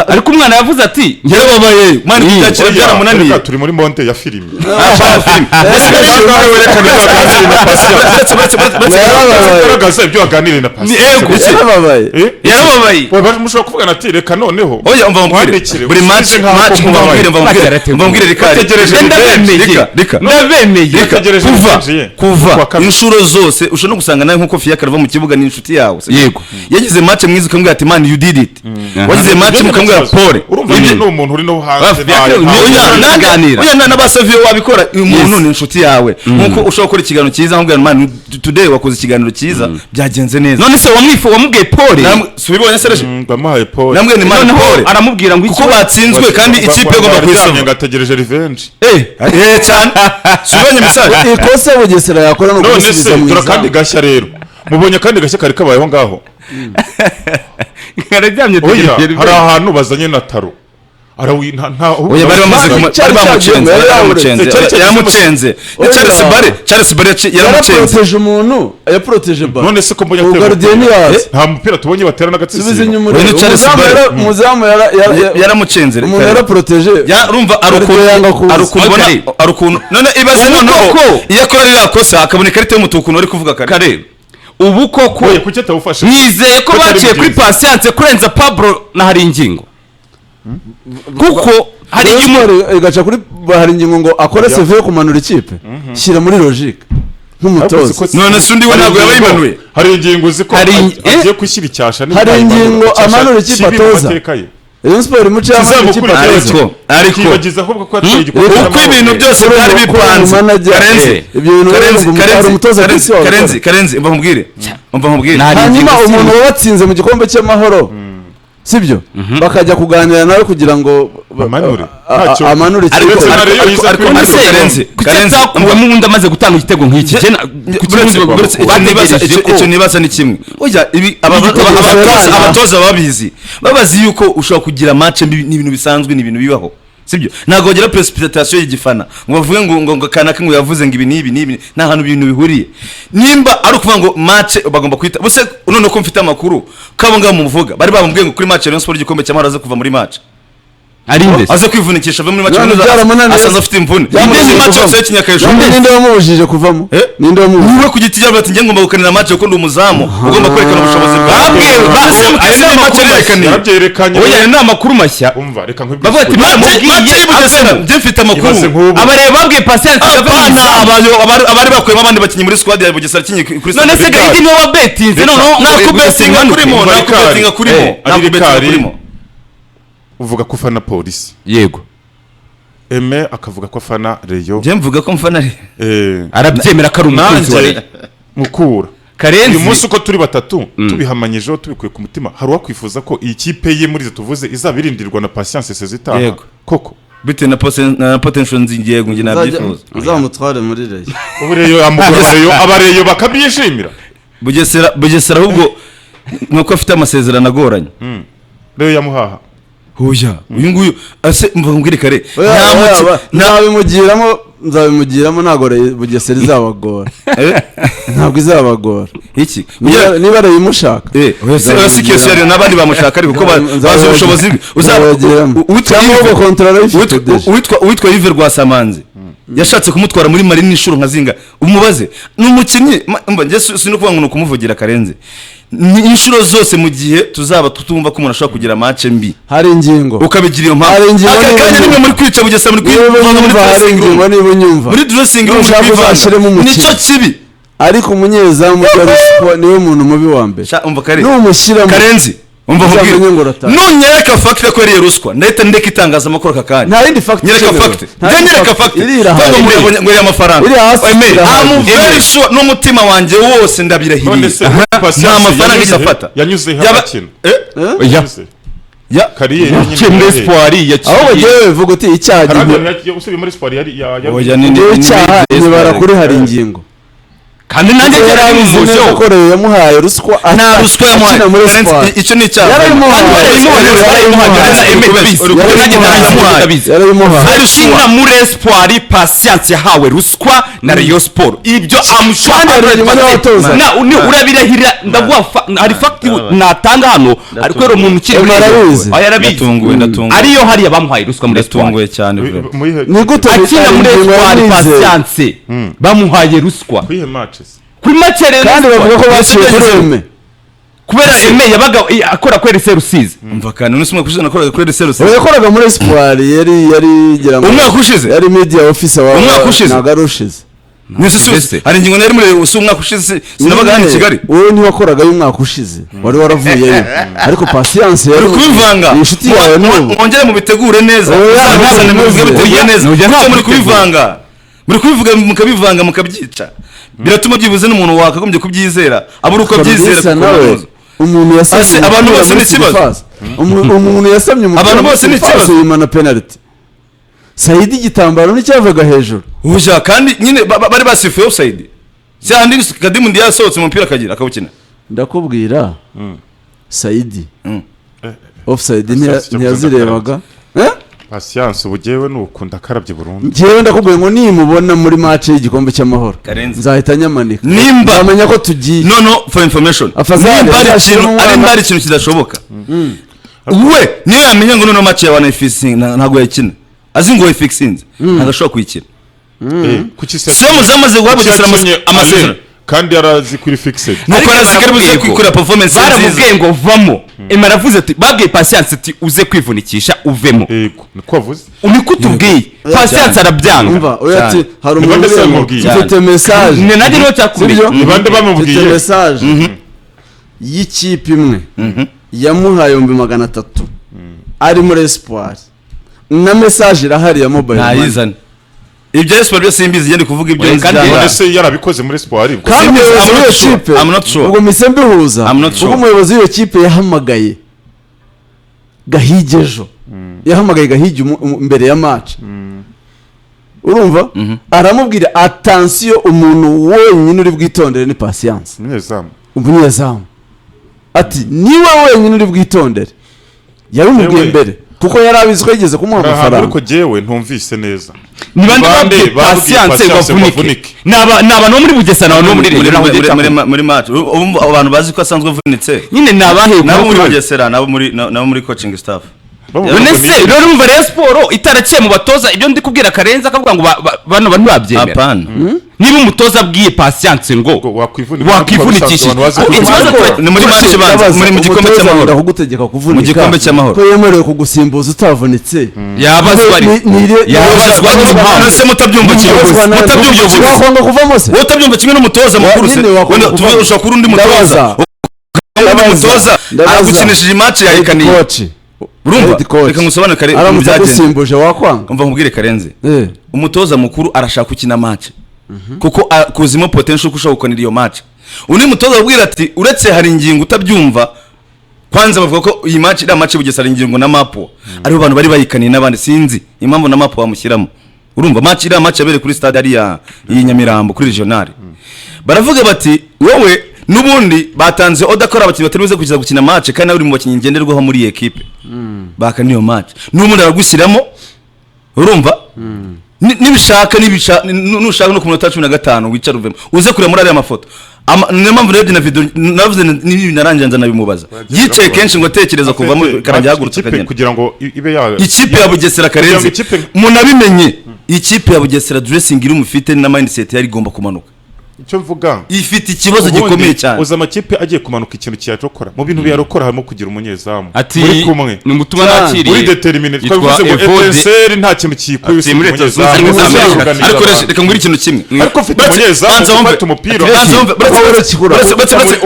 ariko umwana yavuze ati yarababaye mwana kutakira byaramunaniye turi muri monte ya filime garagaza ibyo waganiriye na pasi yarababaye mushobora kuvugana ati reka noneho oya umva mubwire buri match mubwire reka kuva inshuro zose ushobora no gusanga nawe nkuko Fiya karava mu kibuga ni inshuti yawe yego yagize match mwiza ukambwira ati man you did it wagize match akambwira pole urumva ni umuntu uri no hanze oya n'abasavio wabikora uyu muntu ni inshuti yawe nkuko ushobora gukora ikiganiro cyiza nkubwira man today wakoze ikiganiro cyiza byagenze neza none se wamubwiye pole subibonye sereje bamuhaye pole namwe ni man pole aramubwira ngo kuko batsinzwe kandi ikipe igomba kwisoma ngategereje revenge cyane subibonye misali ikosa Bugesera yakora no gusubiza mu izamu kandi gashya rero mubonye kandi gashya kari kabayeho ngaho kararyamye hari ahantu bazanye na taro oya bari bamaze yaramucenze Charles Bare yaramucenze umuntu yaproteje ba none se ko mbonye nta mupira tubonye batera n'agatsisi umuzamu yaramucenze umuntu yaraproteje urumva arukuntu none ibaze noneho iyo akora ririya kosa akaboneka ikarita y'umutuku uri kuvuga kare ubu koko nizeye ko baciye kuri patience kurenza Pablo na hari ingingo kuko hari igihe igaca kuri hari ingingo ngo akore save yo kumanura ikipe shyira muri logique nk'umutoza none se undi we ntabwo yabayimanuye hari ingingo uzi ko agiye kwishyira icyasha hari ingingo amanura ikipe atoza Rayon Sport muce amanura ikipe atoza ariko kibagiza ahubwo ko atwaye igikombe uko ibintu byose byari bipanze Karenzi umva nkubwire hanyuma umuntu wabatsinze mu gikombe cy'amahoro sibyo bakajya kuganira nawe kugira ngo amanure Karenzi umuntu amaze gutanga igitego nk'iki icyo nibaza ni kimwe abatoza babazi yuko ushobora kugira match ni ibintu bisanzwe ni ibintu bibaho sibyo ntago bagera precipitation y'igifana ngo bavuge ngo kanaka ngo yavuze ngo ibi nibi nta hantu ibintu bihuriye nimba ari ukuvuga ngo match bagomba kwita bose none ko mfite amakuru kabo ngaho muvuga bari bamubwiye ngo kuri match Rayon Sport igikombe cy'amahoro aze kuva muri match ari nde aze kwivunikisha ave muri match asanze afite imvune ni match yose y'ikinyakayisho ninde wamubujije kuvamo ninde wamubujije niwe ku giti cyabo ati ngiye ngomba gukanira match kuko ndi umuzamu ugomba kwerekana ubushobozi bwawe yarabyerekanye oya ni amakuru mashya umva reka bavuga ati Bugesera njye mfite amakuru abareba babwiye patience abari bakuyemo abandi bakinyi muri squad ya Bugesera kinyi kuri none se gahidi niwe wabetinze nakubetinga kurimo uvuga ko ufana polisi yego Aime akavuga ko afana Rayon njye mvuga ko mfana arabyemera ko ari umukunzi wa Rayon mukura Karenzi uyu munsi uko turi batatu tubihamanyijeho tubikuye ku mutima hari uwakwifuza ko iyi kipe ye muri tuvuze izabirindirwa na patience sezitaha koko bite na potential nzingiye ngo njye nabyifuza uzamutware muri Rayon ubu Rayon amugura Rayon abareyo bakabishimira Bugesera ahubwo nuko afite amasezerano agoranye Rayon yamuhaha oya uyu nguyu ase mva ngwire kare nzabimugiramo ntago Bugesera izabagora ntabwo izabagora iki niba Rayimushaka oya sikese yari nabandi bamushaka ariko ko bazi ubushobozi witwa Yves Rwasamanzi yashatse kumutwara muri Marine n'inshuro nka zinga umubaze n'umukinnyi mba nje sinukuvuga ngo nukumuvugira Karenzi ni inshuro zose mu gihe tuzaba tutumva ko umuntu ashobora kugira match mbi hari ingingo ukabigira iyo mpamvu akakanya nimwe muri kwica Bugesera muri muri dressing room nicyo kibi ariko umunyezamu niwe muntu mubi wa mbere umva kare n'umushyiramo Karenzi umva nkubwira nunyereka factor ko ari ruswa ndahita ndeka itangazamakuru kakanya nta yindi factor nyereka factor ngo ya mafaranga I'm very sure n'umutima wanjye wose ndabirahiriye nta mafaranga igafata yanyuze habakina ya kariyeri muri espoir aho bagiye vuga uti icyaha usubiye muri espoir icyaha nibara kuri hari ingingo kandi nanjye yarabizi neza ko Rayon yamuhaye ruswa nta ruswa yamuhaye icyo ni icyaha arushinga muri espoir patience yahawe ruswa na Rayon Sport ibyo urabirahira ndaguha hari fact natanga hano ariko rero umuntu ukiri yarabizi ariyo hariya bamuhaye ruswa muri espoir cyane ni gute akina muri espoir patience bamuhaye ruswa kuri match rero kandi bavuga ko basuye kuri Aime kubera Aime yabaga akora kuri Rusizi umva kandi n'usumwe kushana akora kuri Rusizi yakoraga muri espoir yari gira umwaka ushize yari media officer wa umwaka ushize nagarushize Nese hari ingingo nari muri umwaka ushize sinabaga hano i Kigali. Wowe ntiwakoraga y'umwaka ushize wari waravuyeyo ariko patience yari kubivanga inshuti yawe n'ubu mwongere mu bitegure neza uzane mu bitegure neza muri kubivanga muri kubivuga mukabivanga mukabyica biratuma byibuze n'umuntu wakagombye kubyizera abura uko byizera nawe umuntu yasamye abantu bose ni ikibazo umuntu yasamye abantu bose ni ikibazo yimana penalty Saidi igitambaro n'icyavaga hejuru uja kandi nyine bari basifuye offside cyandi Kadimu ndi yasohotse mu mupira akagira akawukina ndakubwira Saidi offside ntiyazirebaga Patience ubugewe n'ukunda karabye burundu ngewe ndakubwiye ngo nimubona muri match y'igikombe cy'amahoro nzahita nyamanika nimba bamenya ko tugiye no for information nimba ari ikintu kidashoboka we niyo yamenya ngo no match ya wana fixing ntago yakina azi ngo fixinze ntagashobora kuyikina kuki se muzamaze guhabugeza amasezerano kandi yarazi kuri fixed nuko arazikari buze kwikora performance baramubwiye ngo vamo Emara avuze ati babwiye Patience ati uze kwivunikisha uvemo yego niko avuze uniko tubwiye Patience arabyanga umva oya ati hari umuntu ufite message ne nadi no cyakubwiye nibande bamubwiye message y'ikipe imwe yamuhaye 300 ari muri espoir na message irahari ya mobile ntayizana ibyo espoir byo simbizi ngende kuvuga ibyo kandi se yarabikoze muri espoir kandi iyo kipe ubwo misembe huza ubwo umuyobozi w'iyo kipe yahamagaye Gahigejo yahamagaye Gahigi mbere ya match urumva aramubwira attention umuntu wenyine uri bwitondere ni Patience umunyezamu ati niwe wenyine uri bwitondere yabimubwiye mbere kuko yarabizi ko yigeze kumuha amafaranga ariko jewe ntumvise neza nibande Patience bavunike naba no muri Bugesera no muri match abantu bazi ko asanzwe avunitse nyine nabahe nabo muri Bugesera nabo muri coaching staff nese rero umva Rayon Sport itaraciye mu batoza ibyo ndi kubwira Karenza akavuga ngo bano bantu babyemera apana niba umutoza abwiye Patience ngo wakwivunikisha ikibazo ni muri match banza muri mu gikombe cy'amahoro kugutegeka kuvunika mu gikombe cy'amahoro ko yemerewe kugusimbuza utavunitse yabazwa nase mutabyumva wakwanga kuvamo se utabyumva kimwe n'umutoza mukuru se wenda tubasha kuri undi mutoza aragukinishije match yayikaniye urumva reka ngusobanure kare byagenze wakwanga umva nkubwire Karenze umutoza mukuru arashaka gukina match kuko kuzimo potential kushaka gukonera iyo match undi mutoza abwira ati uretse hari ingingo utabyumva kwanza bavuga ko iyi match ira match Bugesera ingingo na mapo ari abantu bari bayikaniye nabandi sinzi impamvu na mapo bamushyiramo urumva match ira match yabere kuri stade ari ya Nyamirambo kuri regional baravuga bati wowe nubundi batanze odakora abakinnyi bataribuze kukiza gukina match kandi uri mu bakinnyi ngenderwaho muri equipe baka niyo match n'umuntu aragushyiramo urumva nibishaka nushaka no ku minota 15 wicara uvemo uze kure muri ari amafoto Nemamvu redi na video navuze nibi naranjanza nabimubaza yicaye kenshi ngo atekereza kuvamo karanje hagurutse kagenda kugira ngo ibe ya ikipe ya Bugesera Karenze munabimenye ikipe ya Bugesera dressing iri mufite na mindset yari igomba kumanuka icyo mvuga ifite ikibazo gikomeye cyane uza amakipe agiye kumanuka ikintu cyacokora mu bintu byarokora harimo kugira umunyezamu muri kumwe ni mutuma nakiriye muri determinate twavuze ngo EPSR nta kintu kikwiye ariko reka ngwira ikintu kimwe ariko ufite umunyezamu ufite umupira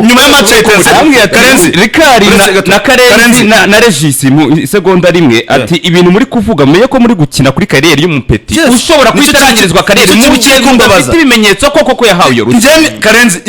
nyuma ya match ya Karenze Rikari na Karenzi na Regis mu segonda rimwe ati ibintu muri kuvuga menye ko muri gukina kuri kariyeri y'umupeti ushobora kwitarangirizwa kariyeri mu bikiye kumbabaza ibimenyetso koko yahawe njye Karenzi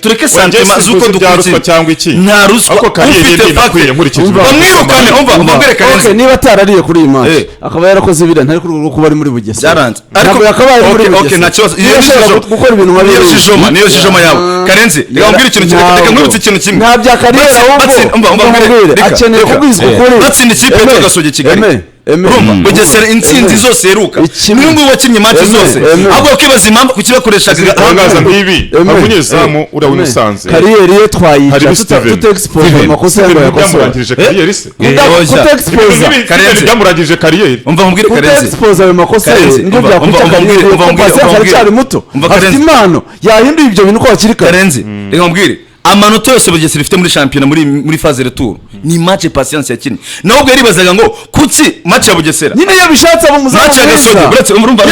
tureke sentiment zuko dukurikira cyangwa iki nta ruswa ako kariyeri nakwiye nkurikije bamwirukane umva Karenzi niba atarariye kuri iyi match akaba yarakoze bira ntari kuri kuba ari muri Bugesera byaranze ariko yakabaye muri Bugesera nta kibazo iyo gukora ibintu nka niyo shijoma yawe Karenzi reka ngwire ikintu kimwe reka ngwibutse ikintu kimwe nta bya kariyeri ahubwo akeneye kubwizwa ukuri batsinda ikipe y'Agasogi Kigali urumva Bugesera intsinzi zose yeruka n'ubwo wakinnye match zose ahubwo kibaza impamvu kukibakoreshaga ahangaza nk'ibi umunyezamu urawe Musanze kariyeri ye twayica tutexpose amakosa yamurangirije kariyeri se tutexpose Karenzi yamurangirije kariyeri umva mbwire Karenzi tutexpose ayo makosa nibyo byakuca kariyeri umva cyari muto afite impano yahinduye ibyo bintu ko bakiri Karenzi reka mbwire amanota yose Bugesera ifite muri championnat muri phase retour ni match Patience yakinnye naho ubwo yaribazaga ngo kuki match ya Bugesera nyine iyo bishatse abo muzamu match ya Gasogi uretse urumva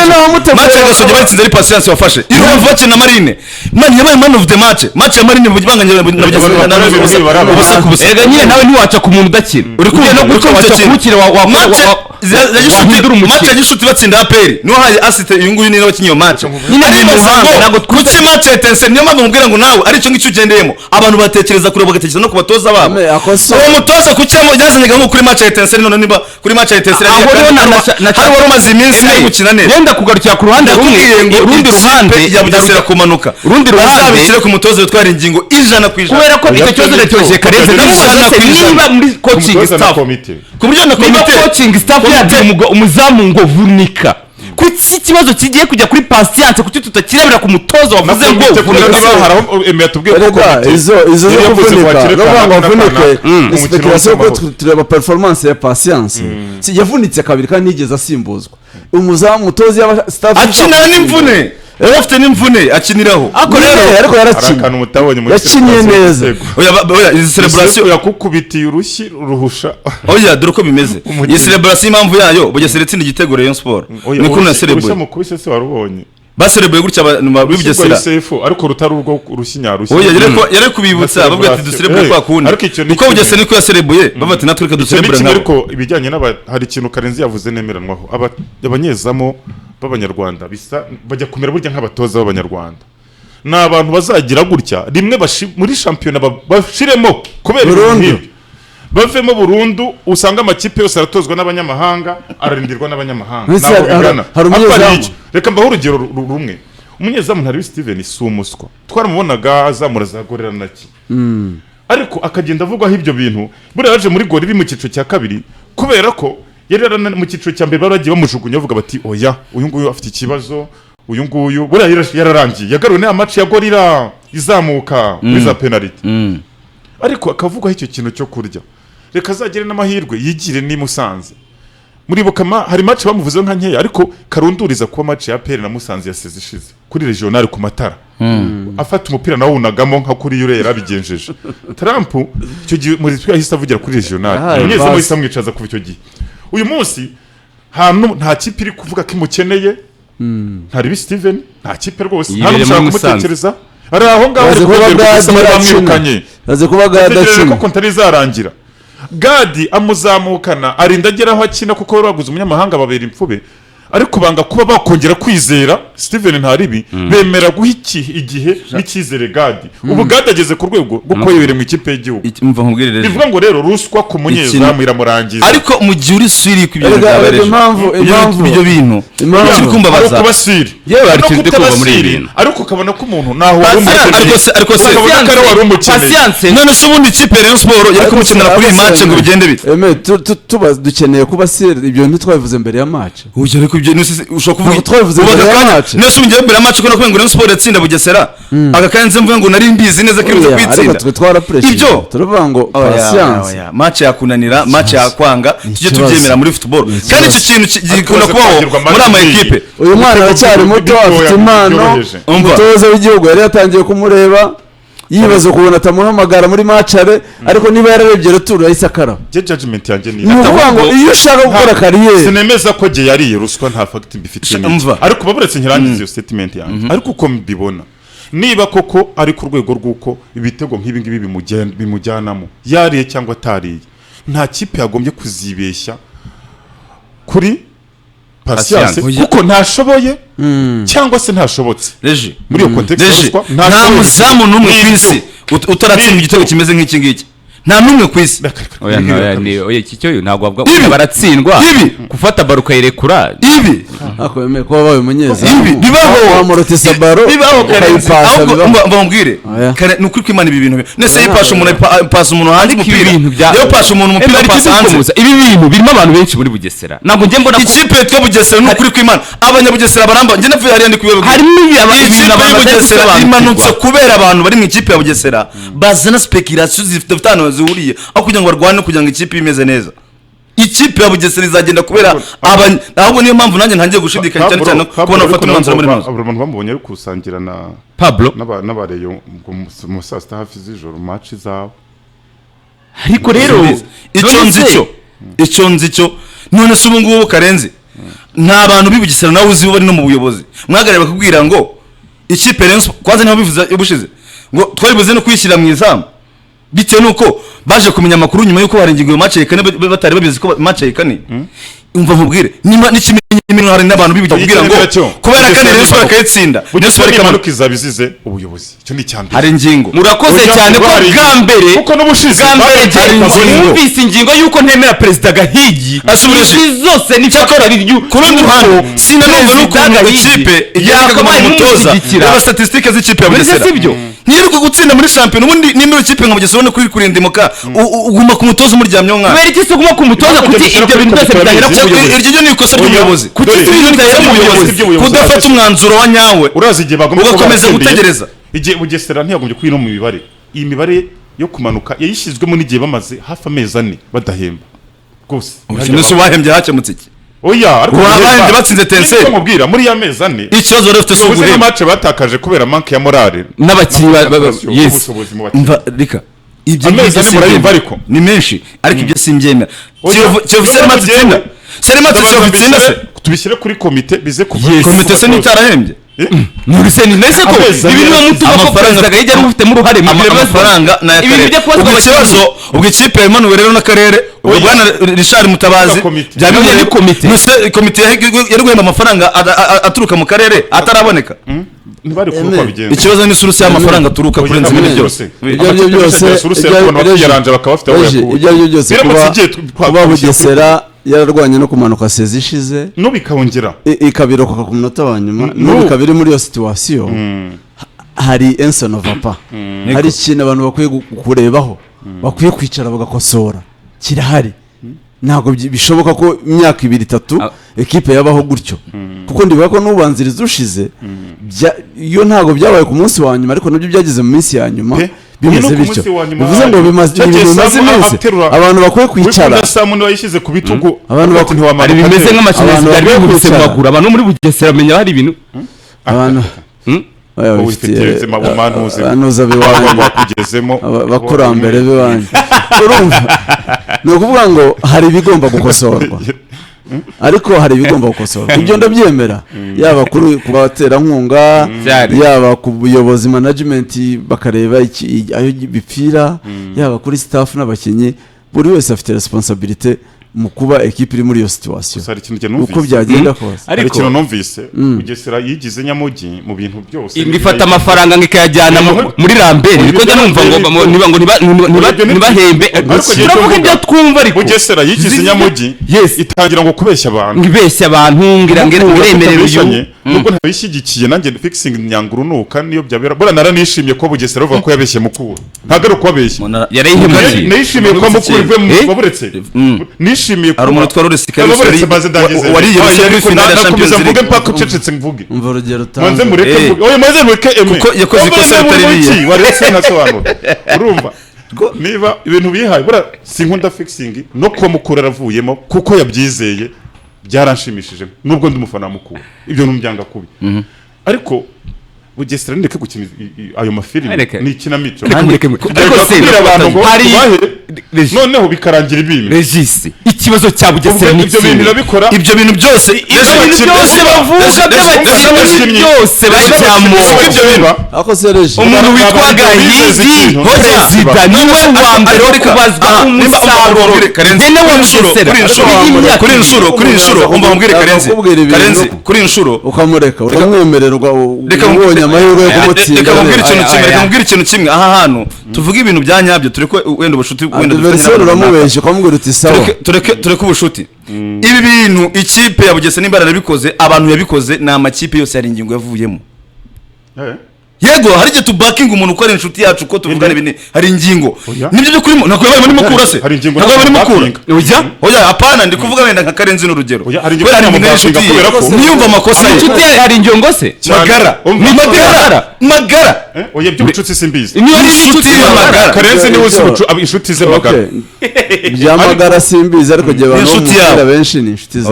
match ya Gasogi batsinze ari Patience wafashe Irubavu bakina Marine man yabaye man of the match ya Marine bugibanganye na Bugesera na ubusa kubusa ega nyine nawe ntiwaca ku muntu udakina uri kumwe no guca kukira wa match ya Gishuti batsinda APR niho haye asite uyu nguyu ni n'abakinyo match nyine ni muhanga ntabwo kuki match ya Tense niyo mpamvu mubwira ngo nawe ari cyo ngicyo ugendeyemo abantu batekereza kure bagatekereza no kubatoza babo uwo mutoza kucyamo yazanyaga nko kuri match ya Tense none niba kuri match ya Tense hari wari umaze iminsi ari gukina neza yenda kugarukira ku ruhande rumwe urundi ruhande ya Bugesera kumanuka urundi ruhande bazabikire ku mutoza utwara ingingo 100% kubera ko icyo cyozo cyoje Karenze niba muri coaching staff ku buryo na komite coaching staff yabwiye umuzamu ngo vunika kuki ikibazo kigiye kujya kuri Patience kuki tutakirebera ku mutozo wavuze ngo vunika tubwiye ko izo zo kuvunika no bavunike speculation ko tureba performance ya Patience yavunitse kabiri kandi nigeze asimbuzwa umuzamu mutozi ya staff akina n'imvune afite n'imvune akiniraho ako rero ariko yarakina yakinye neza oya izi celebration yakukubitiye urushyi ruhusha oya dore uko bimeze iyi celebration impamvu yayo Bugesera itsinda igitego Rayon Sport ni ko na celebrate urushya mukubise se warubonye baserebuye gutya Bugesera ariko rutari urwo rushinya oya yare kubibutsa bavuga ati duserebure kwa kundi niko Bugesera niko yaserebuye bavuga ati natwe duserebure nkabo ariko ibijyanye hari ikintu Karenzi yavuze nemeranwaho abanyezamo b'abanyarwanda bisa bajya kumera burya nk'abatoza b'abanyarwanda ni abantu bazagira gutya rimwe muri shampiyona bashiremo kubera ibintu bavemo burundu usanga amakipe yose aratozwa n'abanyamahanga ararindirwa n'abanyamahanga ntabwo bigana reka mbaho urugero rumwe umunyezamu ntari Steven si umuswa twaramubonaga azamura zagorera naki ariko akagenda avugwaho ibyo bintu buriya yaje muri gori iri mu cyiciro cya kabiri kubera ko yari mu cyiciro cya mbere baragiye bamujugunya bavuga bati oya uyu nguyu afite ikibazo uyu nguyu buriya yararangiye yagaruwe n'aya match ya gorira izamuka muri za penalty ariko akavugwaho icyo kintu cyo kurya reka azagire n'amahirwe yigire ni Musanze muri Bukama hari match bamuvuze nka nkeya ariko karunduriza kuba match ya APR na Musanze yaseze ishize kuri regional ku matara afata umupira nawo unagamo nka kuri yure yarabigenjeje Trump icyo gihe muri twahise avugira kuri regional nyeze mu isamwicaza kuva icyo gihe uyu munsi nta kipe iri kuvuga ko imukeneye ntari Steven nta kipe rwose nta n'ushaka kumutekereza ari aho ngaho aze kuba gadacina ko ntari zarangira Gadi amuzamukana arinda ageraho akina kuko baguze umunyamahanga babera impfube ariko banga kuba bakongera kwizera Steven ntaribi bemera guha igihe n'ikizere Gadi ubu Gadi ageze ku rwego rwo koyobera mu ikipe y'igihugu umva nkubwirire bivuga ngo rero ruswa ku munyezamu iramurangiza ariko mu gihe uri siri ku ibyo impamvu ibyo bintu kiri kumbabaza kuba siri yewe ari kindi kuva muri ibintu ariko ukabona ko umuntu naho wari umukeneye ariko Patience none se ubundi ikipe Rayon Sport yari kumukenera kuri iyi match ngo bigende bite dukeneye kuba siri ibyo ntitwabivuze mbere ya match ushobora kuvuga nese umujye mbere match ko nakwenga Rayon Sport yatsinda Bugesera agakanze mvuga ngo nari mbizi neza ko iruza kwitsinda twe twara pressure ibyo turavuga ngo Patience match yakunanira match yakwanga tujye tubyemera muri football kandi icyo kintu gikunda kubaho muri ama equipe uyu mwana aracyari muto afite impano umutoza w'igihugu yari yatangiye kumureba yibaza kubona atamuhamagara muri matchare ariko niba yararebye retour yahise akara judgment yanjye ni ndavuga ngo iyo ushaka gukora kariyeri sinemeza ko je yari ruswa nta fact mbifitiye ariko baburetse nkirangiza iyo statement yanjye ariko uko mbibona niba koko ari ku rwego rw'uko ibitego nk'ibi ngibi bimujyanamo yariye cyangwa atariye nta kipe yagombye kuzibeshya kuri Patience kuko ntashoboye cyangwa se ntashobotse muri iyo context ruswa nta muzamu n'umwe kwisi utaratsinda igitego kimeze nk'iki ngiki nta numwe kwisi oya iki cyo ntabwo bavuga baratsindwa gufata baro kayirekura ibi akwemeye ko babaye umunyeza ibi bibaho amorotisa baro bibaho bambwire nukuri kwimana ibi bintu nese yipasha umuntu pasa umuntu hanze umupira yo pasha umuntu umupira pasa hanze ibi bintu birimo abantu benshi muri Bugesera ntabwo ngiye mbona ikipe twa Bugesera nukuri kwimana abanyabugesera baramba ngiye navuye hariya ndi kubibabwira harimo ibintu abantu Bugesera imanutse kubera abantu bari mu ikipe ya Bugesera bazana speculation zifite zihuriye aho kugira ngo barwane kugira ngo ikipe imeze neza ikipe ya Bugesera izagenda kubera ahubwo niyo mpamvu nanjye ntangiye gushidikanya cyane cyane kubona ufata umwanzuro muri maso abantu bamubonye ari kusangira na Pablo n'abareyo mu saa sita hafi z'ijoro match zabo ariko rero icyo nzi cyo none se ubu ngubu Karenzi nta bantu bibugisera nawe uzi bari no mu buyobozi mwagareba bakubwira ngo ikipe Rayon kwanza niho bivuze ubushize ngo twari buze no kwishyira mu izamu bitewe nuko baje kumenya amakuru nyuma yuko hari ingingo match yekane batari babizi ko match yekane umva nkubwire nima n'ikimenyimino hari n'abantu bibugira ngo kubera kane Rayon bakayitsinda Bugesera ikamanuka izabizize ubuyobozi icyo ni cyambere hari ingingo murakoze cyane ko bwambere kuko n'ubushize numvise ingingo yuko ntemera perezida Gahigi asubirije zose ni cyakora ryu kurundi ruhande sinanumva n'ukuntu ikipe yakabaye umutoza aba statistiques z'ikipe ya Bugesera ntiruko gutsinda muri champion ubundi nimba ikipe nka Bugesera no kuri ndimuka uguma ku mutoza umuryamye nka kubera iki se uguma ku mutoza kuti ibyo bintu byose bitahera ku buyobozi iryo ni ikosa ry'ubuyobozi kudafata umwanzuro wa nyawe urazi igihe bagomba ugakomeza gutegereza igihe Bugesera ntiyagombye kwino mu mibare iyi mibare yo kumanuka yayishyizwemo n'igihe bamaze hafi amezi 4 badahemba rwose ubushinwa bahembye hakemutse iki oya ariko bahembye batsinze tense mubwira muri ya mezi 4 ikibazo rero ufite ubuze na match batakaje kubera manque ya morale n'abakinnyi yes mva rika ibyo murayimva ariko ni menshi ariko ibyo simbyemera cyofiseri matsinda seri matsinda se tubishyire kuri komite bize kuva komite se nitarahembye nuruse ni nese ko ibintu mutuma ko perezida Gahigi ari ufite mu ruhare mu amafaranga na yakarere ubwo ikipe ya Emmanuel rero n'akarere ubwo bwana Richard Mutabazi byabiye ni komite nuse komite yari guhemba amafaranga aturuka mu karere ataraboneka ntibari kuruka bigenza ikibazo ni suruse y'amafaranga aturuka kuri nzimwe byose ibyo byose suruse y'abantu bakiyaranje bakaba bafite aho yakuye ibyo byose kuba Bugesera yararwanye no kumanuka sezi ishize n'ubikawongera ikabirokoka ku munota wa nyuma n'ubikabiri muri iyo situation hari enson of apa hari ikintu abantu bakwiye kurebaho bakwiye kwicara bagakosora kirahari ntabwo bishoboka ko imyaka 2-3 ekipe yabaho gutyo kuko ndibuka ko n'ubanziriza ushize iyo ntabwo byabaye ku munsi wa nyuma ariko nabyo byageze mu minsi ya nyuma bimeze bityo bivuze ngo bimaze iminsi abantu bakwiye kwicara samuntu wayishyize ku bitugu abantu bakwiye ari bimeze nk'amashanyarazi byari bihubise mu maguru abantu muri Bugesera menya hari ibintu abantu banuza bakugezemo bakurambere biwanyu urumva ni ukuvuga ngo hari ibigomba gukosorwa ariko hari ibigomba gukosorwa ibyo ndabyemera yaba ku baterankunga yaba ku buyobozi management bakareba ayo bipfira yaba kuri staff n'abakinnyi buri wese afite responsibility mu kuba ekipe iri muri iyo situation uko byagenda kose ariko ikintu numvise Bugesera yigize nyamugi mu bintu byose ndifata amafaranga ngikayajyana muri Rambere niko njya numva ngo ntibahembe ariko ibyo twumva ariko Bugesera yigize nyamugi itangira ngo kubeshya abantu ngibeshya abantu ngira uremerera uyu nubwo ntabishyigikiye nanjye fixing nyangurunuka niyo byabera bora naranishimiye ko Bugesera bavuga ko yabeshye mukuru ntago ari kubeshya yarayihemye nishimiye ko mukuru ive mu baburetse nishimiye ari umuntu twari uresikariye wariye muri finale ya Champions League mvuge mpaka ucecetse mvuge umva urugero manze mureke oya manze mureke kuko yakoze ikosa ritariye waretse nasobanura urumva niba ibintu bihaye bura sinkunda fixing no kuba mukuru aravuyemo kuko yabyizeye byaranshimishije nubwo ndi umufana mukuru ibyo numbyanga kubi ariko Bugesera ndeke gukina ayo mafilime ni ikinamico ariko se hari noneho bikarangira ibintu regisi ikibazo cya Bugesera ibyo bintu birabikora ibyo bintu byose bavuga by'abakinnyi byose bajyamo ibyo biba ako sereje umuntu witwa Gahigi perezida niwe wa mbere wo kubazwa umusaruro Karenzi kuri inshuro umva mubwire Karenzi kuri inshuro ukamureka ukamwemererwa ubonye amahirwe yo kumutsinda reka mubwire ikintu kimwe aha hantu tuvuga ibintu bya nyabyo tureko wenda ubushuti wenda dufite uramubeshye ukamubwira uti sawa tureke ubushuti ibi bintu ikipe ya Bugesera nimbara nabikoze abantu yabikoze na amakipe yose yari ingingo yavuyemo yego hari igihe tubakinga umuntu uko ari inshuti yacu ko tuvugana ibintu hari ingingo nibyo byo kurimo nako yabaye muri mukura se nako yabaye muri mukura oya apana ndi kuvuga wenda nka Karenzi n'urugero hari ingingo y'amashuti kubera ko niyumva amakosa ye inshuti hari ingingo se magara oya by'ubucuti simbizi niyo ari inshuti y'amagara Karenzi niwe uzi inshuti ze magara byamagara simbizi ariko gihe abantu mukira benshi ni inshuti ze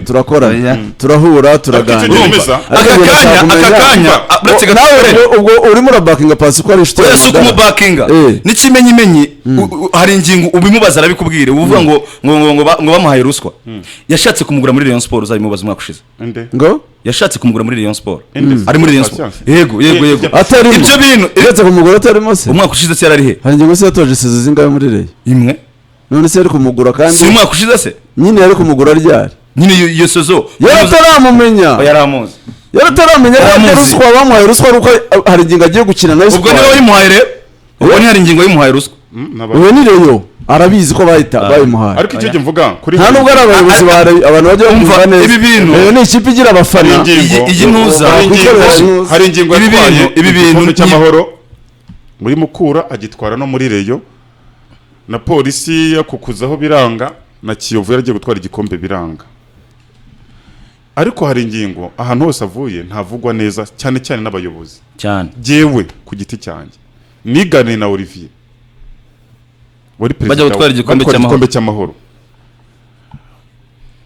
turakora turahura turaganira akakanya uretse ubwo urimo urabakinga pasi ko ari inshuti oya si ukumubakinga n'ikimenyimenyi hari ingingo ubimubaza arabikubwire uvuga ngo bamuhaye ruswa yashatse kumugura muri Rayon Sport uzabimubaza umwaka ushize ngo yashatse kumugura muri Rayon Sport ari muri Rayon Sport yego atarimo ibyo bintu uretse kumugura atarimo se umwaka ushize se yarari he hari ingingo se yatoje isizo zingahe muri Rayon imwe none se yari kumugura kandi si umwaka ushize se nyine yari kumugura ryari nyine iyo sezo yataramumenya yaramuzi yarataramenya ko ruswa bamuhaye ruswa ruko hari ingingo agiye gukina nayo ubwo niwe wayimuhaye rero ubwo ni hari ingingo yayimuhaye ruswa ubu ni Rayon arabizi ko bayimuhaye ariko icyo mvuga kuri nta nubwo ari abayobozi abantu bajya kumva neza ibi bintu Rayon ni ikipe igira abafana iyi ntuza hari ingingo yatwaye ibi bintu cy'amahoro muri Mukura agitwara no muri Rayon na polisi yakukuzaho biranga na Kiyovu yaragiye gutwara igikombe biranga ariko hari ingingo ahantu hose avuye ntavugwa neza cyane cyane n'abayobozi cyane jewe ku giti cyanjye nigane na Olivier wari bajya gutwara igikombe cy'amahoro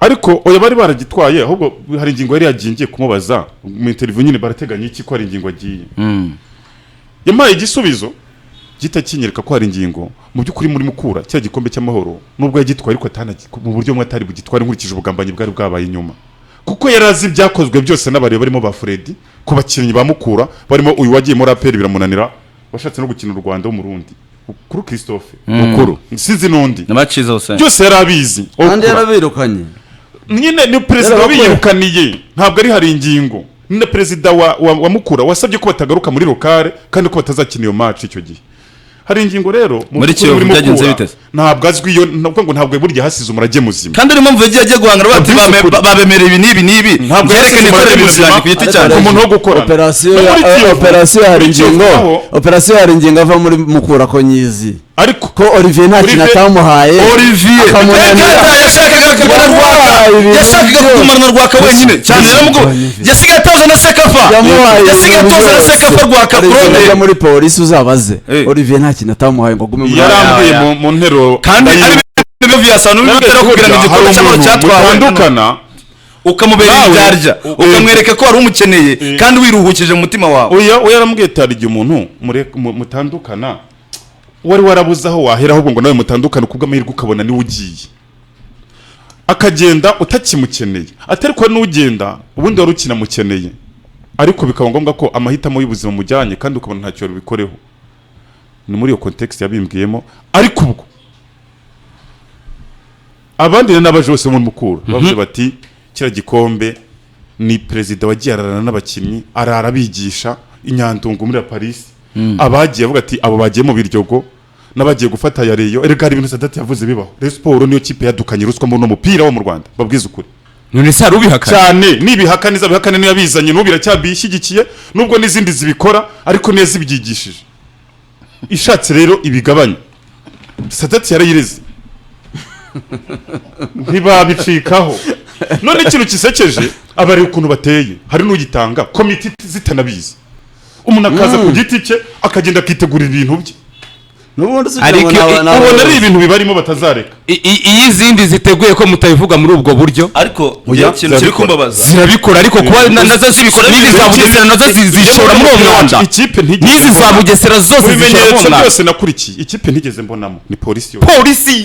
ariko oya bari baragitwaye ahubwo hari ingingo yari yagiye kumubaza mu interview nyine barateganya iki ko hari ingingo agiye yamaye igisubizo gitakinyereka ko hari ingingo mu by'ukuri muri Mukura cya gikombe cy'amahoro nubwo yagitwaye ariko mu buryo mwe atari bugitware nkurikije ubugambanyi bwari bwabaye inyuma kuko yarazi byakozwe byose n'abareba barimo ba Freddy ku bakinnyi ba Mukura barimo uyu wagiye muri APR biramunanira washatse no gukina u Rwanda w'umurundi kuri Christophe Mukuru sinzi nundi n'abaciza hose byose yarabizi kandi yarabirukanye nyine ni president wabiyirukaniye ntabwo ari hari ingingo ni president wa Mukura wasabye ko batagaruka muri locale kandi ko batazakina iyo match icyo gihe hari ingingo rero muri Kiyovu byagenze biteze ntabwo azwi iyo ntabwo burya hasize umurage muzima kandi urimo mvuye yagiye guhangana bati babemereye ibi n'ibi ntabwo yerekana ko ibintu byanje ku giti cyane umuntu wo gukora operasiyo hari ingingo ava muri Mukura ko nyizi ariko ko Olivier nta kintu atamuhaye yashakaga kumara rwaka wenyine cyane rero yasigaye atoza na Sekafa rwaka kurone muri polisi uzabaze Olivier nta kintu atamuhaye ngo gume muri yarambuye mu ntero kandi ari ibyo vyasanu n'ibitera kugira ngo igikorwa cy'amahoro cyatwawe ukamubera indyarya ukamwereka ko wari umukeneye kandi wiruhukije mu mutima wawe oya yaramubwiye tari igihe umuntu mutandukana wari warabuze aho wahera ahubwo ngo nawe mutandukane kubw'amahirwe ukabona niwe ugiye akagenda utakimukeneye atari ko n'ugenda ubundi wari ukinamukeneye ariko bikaba ngombwa ko amahitamo y'ubuzima mujyanye kandi ukabona ntacyo bikoreho ni muri iyo context yabimbwiyemo ariko ubwo abandi n'abaje bose mu Mukura bavuze bati kira gikombe ni president wagiye ararana n'abakinnyi arara bigisha inyandungu muri Paris abagiye avuga ati abo bagiye mu biryogo nabagiye gufata ya Rayon erega hari ibintu Sadati yavuze bibaho Rayon Sport niyo kipe yadukanye ruswa mu mupira wo mu Rwanda babwiza ukuri none se arubihakana cyane nibihakaniza bihakane niyo yabizanye nubira cyabishyigikiye nubwo n'izindi zibikora ariko niyo zibyigishije ishatse rero ibigabanya Sadati yarayireze ntibabicikaho none ikintu kisekeje abari ukuntu bateye hari n'ugitanga komite zitanabizi umuntu akaza ku giti cye akagenda akitegurira ibintu bye ariko ubona ari ibintu bibarimo batazareka iyi zindi ziteguye ko mutabivuga muri ubwo buryo ariko ikintu kiri kumbabaza zirabikora ariko kuba nazo zibikora n'izi za Bugesera nazo zishora muri uwo mwanda n'izi za Bugesera zose zishora mu mwanda byose nakurikiye ikipe ntigeze mbonamo ni polisi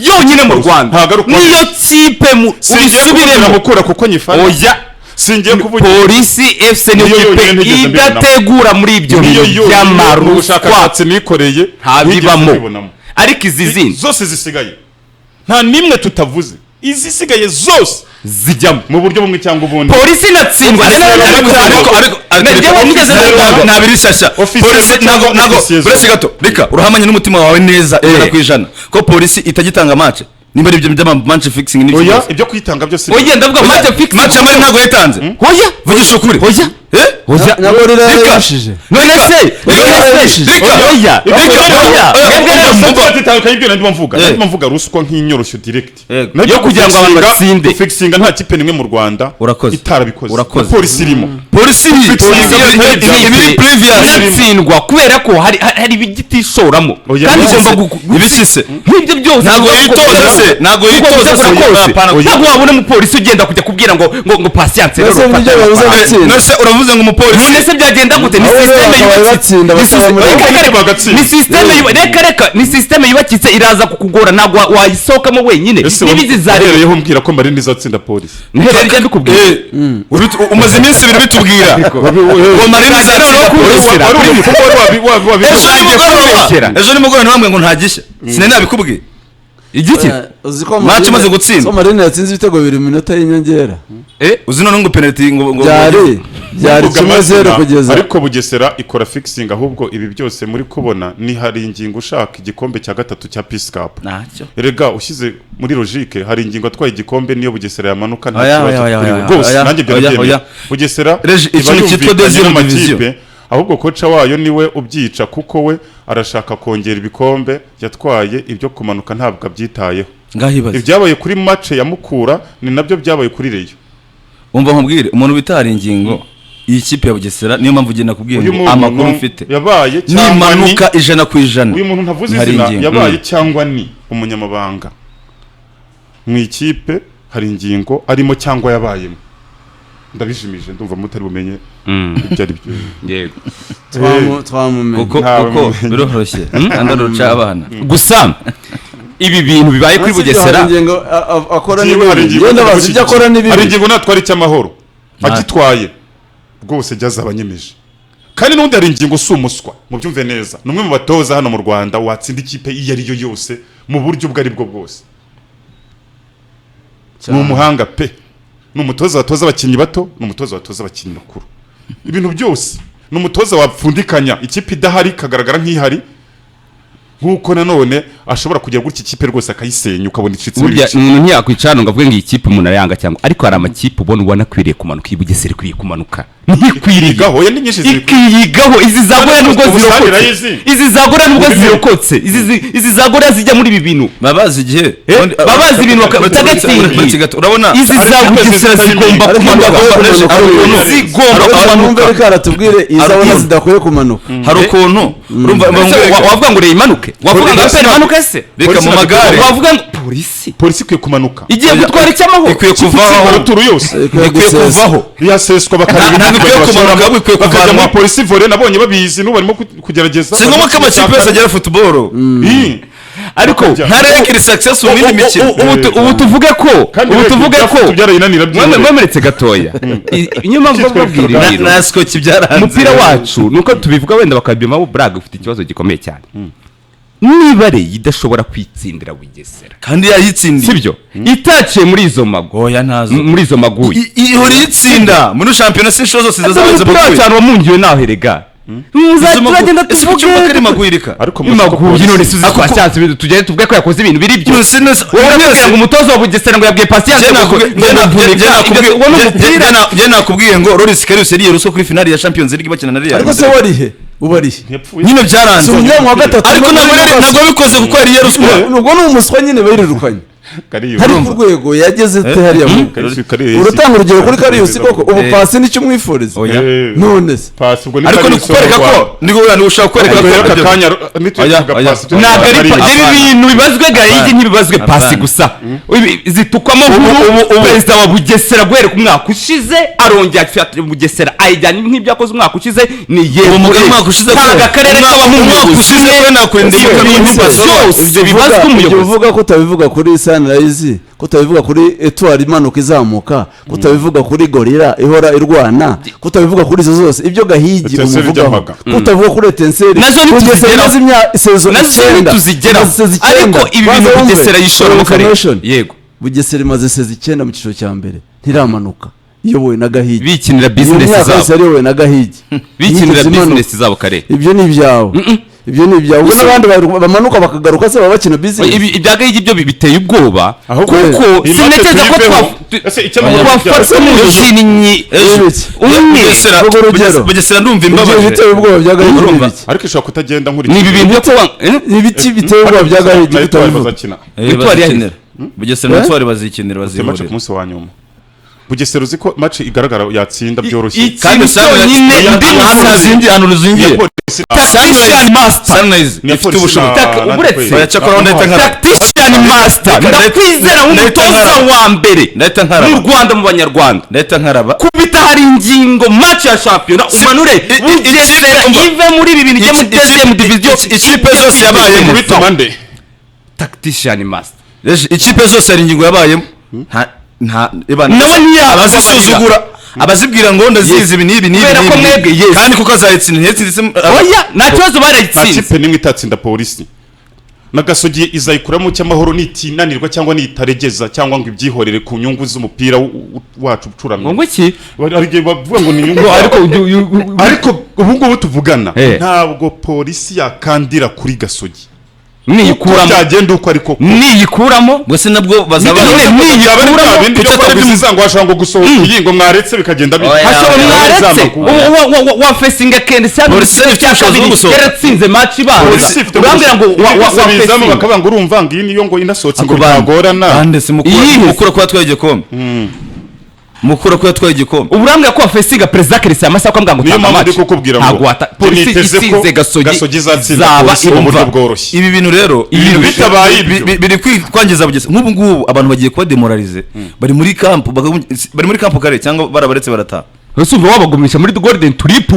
yonyine mu Rwanda niyo kipe ubisubiremo Mukura kuko nyifana oya singiye kuvuga polisi FC niyo kipe idategura muri ibyo bintu by'amaruswa nikoreye ntabibamo ariko izi zindi zose zisigaye nta nimwe tutavuze izisigaye zose zijyamo mu buryo bumwe cyangwa ubundi polisi inatsindwa ariko ntabirishasha polisi ntago buretse gato reka urahamanye n'umutima wawe neza ijana ku ijana ko polisi itagitanga match nimba ari ibyo by'amatch fixing n'ibyo oya ibyo kwitanga byose oya ndavuga match fixing match amari ntago yatanze oya vugisha ukuri oya oya nabo rirashije none se ndimo mvuga ruswa nk'inyoroshyo direct yo kugira ngo abantu batsinde fixing nta kipe nimwe mu Rwanda itarabikoze polisi irimo polisi ibiri previous itsindwa kubera ko hari ibigitishoramo kandi ugomba ibikise nk'ibyo byose ntago yitoza ntabwo wabona umupolisi ugenda kujya kubwira ngo patience rero nose uravuze ngo umupolisi none se byagenda gute ni Abo rero systeme bakaba yubakitse batsinda, basaba muri- ni systeme reka ni systeme yubakitse iraza kukugora ntabwo wayisohokamo wenyine n'ibizi zareba uhereyeho umbwira ko Marine izatsinda polisi nhereye rya mbikubwira umaze iminsi ibiri bitubwira ngo Marine izatsinda polisi ejo nimugoroba ntibambwe ngo ntagishya sinari nabikubwiye igiki uzi ko Match imaze gutsinda. ko Marine yatsinze ibitego 2 minota y'inyongera uzi none ngo penalty ngo byari 1-0 kugeza ariko Bugesera ikora fixing ahubwo ibi byose muri kubona ni hari ingingo ushaka igikombe cya gatatu cya Peace Cup ntacyo erega ushyize muri logique hari ingingo atwaye igikombe niyo Bugesera yamanuka nta Oya, kibazo oya, kuri oya, we rwose oya, nanjye oya, byarabyemeye oya. Bugesera Regi, iba ikintu cyitwa yumvikanye deuxième n'amakipe, division. ahubwo koca wayo niwe ubyica kuko we arashaka kongera ibikombe yatwaye ibyo kumanuka ntabwo abyitayeho ngahibaze ibyabaye kuri match ya Mukura ni nabyo byabaye kuri Rayon umva nkubwire umuntu bitari ingingo iyi kipe ya Bugesera niyo mpamvu ugenda kubwira uyu ngo amakuru muntu mfite yabaye cyangwa nimanuka 100%. uyu muntu ntavuze Hari izina ingingo. yabaye cyangwa ni umunyamabanga mu ikipe hari ingingo arimo cyangwa yabayemo ndabijimije ndumva mutari bumenye ibyo ari byo yego twamumenye uko Ntawe uko mumenye. biroroshye kandi ruca abana gusa ibi bintu bibaye kuri Bugesera akora Yewe hari n'ibindi ingingo yenda bazi ibyo akora hari n'ibindi ingingo natwara icy'amahoro agitwaye rwose jyaza abanyemeje kandi n'undi hari ingingo si umuswa mubyumve neza ni umwe mu batoza hano mu Rwanda watsinda ikipe iyo ari yo yose mu buryo ubwo ari bwo bwose ni umuhanga pe ni umutoza watoza abakinnyi bato ni umutoza watoza abakinnyi bakuru ibintu byose ni umutoza wapfundikanya ikipe idahari ikagaragara nk'ihari nk'uko nanone ashobora kujya gutya ikipe rwose akayisenya ukabona icitsemo burya ibice umuntu ntiyakwicana ngo avuge ngo iyi kipe umuntu arayanga cyangwa ariko hari amakipe ubona akwiriye kumanuka iyi Bugesera ikwiriye kumanuka ntikwiriye gaho ya ni nyinshi ziri ikiyigaho izi zagora nubwo Ubusangira zirokotse yizi. izi zagora nubwo zirokotse izi zagora zijya muri ibi bintu babazi igihe babazi ibintu bakagatsinda urabona izi za Bugesera zigomba kumanuka zigomba kumanuka reka aratubwire izabona zidakwiye kumanuka hari ukuntu urumva wavuga ngo imanuke wavuga ngo apera imanuke se reka mu magare wavuga ngo polisi ikwiye kumanuka igiye gutwara icy'amahoro ikwiye kuvaho turu yose ikwiye kuvaho yaseswa bakareba ikwiye kumanuka ikwiye bakajya kuvanwa muri polisi vore nabonye babizi n'ubu barimo kugerageza si ngombwa ko amakipe yose agira football ariko ntarekere success mu yindi mikino ubu tuvuge ko tubyarayinanira mwemeretse gatoya inyuma mbabwira ibintu nasiko kibyaranze umupira wacu nuko tubivuga wenda bakabimamo Braga ufite ikibazo gikomeye cyane niba Rayon idashobora kwitsindira Bugesera kandi yayitsindiye sibyo itaciye muri izo mago oya ntazo muri izo maguye ihora yitsinda muri shampiyona si shozo zizabanze umupira cyane wamungiwe naho herega turagenda tuvuge ari magwirika ariko imaguye none si kwa cyanse ibintu tugende tuvuge ko yakoze ibintu biri byo wowe ngo umutoza wa Bugesera ngo yabwiye Patience je nakubwiye ngo Loris Karius yari ruswa kuri finali ya Champions League bakina na Real ariko se warihe ubarihe nyine byaranze umujyanwa wa gatatu ariko ntabwo bikoze kuko yari ruswa nubwo ni umuswa nyine bayirirukanye hari ku rwego yageze hariya urutanga urugero kuri Karius koko ubu pasi nicyo umwifuriza none se ariko ni kukwereka ko ni wowe ni ushaka kwereka ko akanya ntabwo ari ibintu bibazwe Gahigi ntibibazwe pasi gusa zitukwamo perezida wa Bugesera guhereka umwaka ushize arongera afite Bugesera ayijyanye nk'ibyo yakoze umwaka ushize ni yewe umwaka ushize ntabwo akarere kabamo umwaka ushize we nakwendeye byose bibazwe umuyobozi uvuga ko utabivuga kuri Sunrise kutabivuga kuri Etoile imanuka izamuka kutabivuga kuri Gorilla ihora irwana kutabivuga kuri izo zose ibyo Gahigi umuvugaho kutavuga kuri Etincelle nazo ntituzigeraho ariko ibi bintu Bugesera yishora mu karere yego Bugesera imaze sezi 9 mu cyiciro cya mbere ntiramanuka iyobowe na Gahigi bikinira business zabo iyobowe na Gahigi bikinira business zabo karere ibyo ni ibyawe ibyo ni ibyawe n'abandi bamanuka bakagaruka se baba bakina business ibya Gahigi ibyo biteye ubwoba kuko sinekeza ko twafata umujinnyi Bugesera ndumva imbabaje biteye ubwoba bya Gahigi ariko ishobora kutagenda nkuri ni ibintu byo ibiti biteye ubwoba bya Gahigi bazakina Bugesera n'Etwari bazikinira bazihurira ku munsi wa nyuma Bugesera uzi ko match igaragara yatsinda byoroshye kandi cyonyine hano ruzingiye tactician master Sunrise ifite ubushobozi uretse bayacakora ndahita nkara tactician master ndakwizera nk'umutoza wa mbere ndahita nkara mu Rwanda mu banyarwanda ndahita nkaraba kubita hari ingingo match ya champion umanure Bugesera ive muri ibi bintu ijye mu deuxième division ikipe zose yabayemo bituma nde tactician master ikipe zose hari ingingo yabayemo nta abazisuzugura abazibwira ngo ndazizi ibi n'ibi n'ibi kandi kuko azayitsinda oya nta kibazo barayitsinze ikipe nimwe itatsinda polisi na Gasogi izayikuramo cy'amahoro nitinanirwa cyangwa nitaregeza cyangwa ngo ibyihorere ku nyungu z'umupira wacu ucuramye ngo iki arigiye bavuga ngo ni nyungu ariko ubu ngubu tuvugana ntabwo polisi yakandira kuri Gasogi niyikuramo cyagenda uko ariko niyikuramo bose nabwo bazaba niyikuramo kutatari ngo ashaka ngo gusohoka yingo mwaretse bikagenda mwaretse wa facing against cyatsinze match ibanza urambira ngo wa facing bakaba ngo urumva ngo iyi niyo ngo inasohotse ngo bagorana kandi si mukura kwa twaye igikombe mukura ko yatwaye igikombe uburambwa ko afesiga president Christian Amasa ko mbwa ngo niyo mpamvu ndi kukubwira ngo polisi isinze Gasogi zaba ibumva bworoshye ibi bintu rero bitabaye biri kwangiza Bugesera nk'ubu ngubu abantu bagiye kuba demoralize bari muri camp kare cyangwa barabaretse barataha usumva wabagumisha muri golden tulip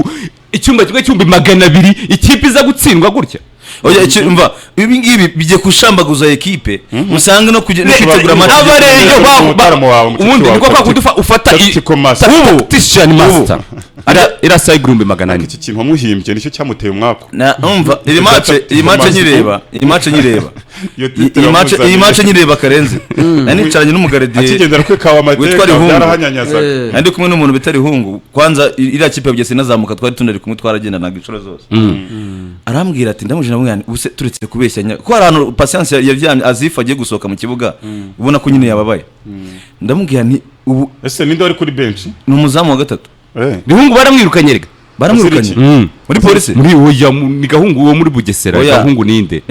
icyumba kimwe cyumbi 200 ikipe iza gutsindwa gutya oya icyumva ibi ngibi bigiye kushambaguza equipe musange no kwitegura match abareyo ubundi niko kwa kudufa ufata tactician master ira sai grumbe 400 iki kintu muhimbye nicyo cyamuteye umwako na umva iyi match nyireba Karenzi nanicaranye n'umugardiye akigendera kwe kawa mateka yarahanyanyaza ndi kumwe n'umuntu bitari hungu kwanza ira kipe Bugesera nazamuka twari tunari kumwe twaragenda na gicuro zose arambwira ati ndamujina mwana ubuse turetse kubeshyanya ko arantu patience yavyanye azifa agiye gusohoka mu kibuga ubona ko nyine yababaye ndamubwira nti ubu ese ninde wari kuri bench ni umuzamu wa gatatu bihungu baramwirukanye rega muri polisi muri oya ni gahungu wo muri Bugesera gahungu ninde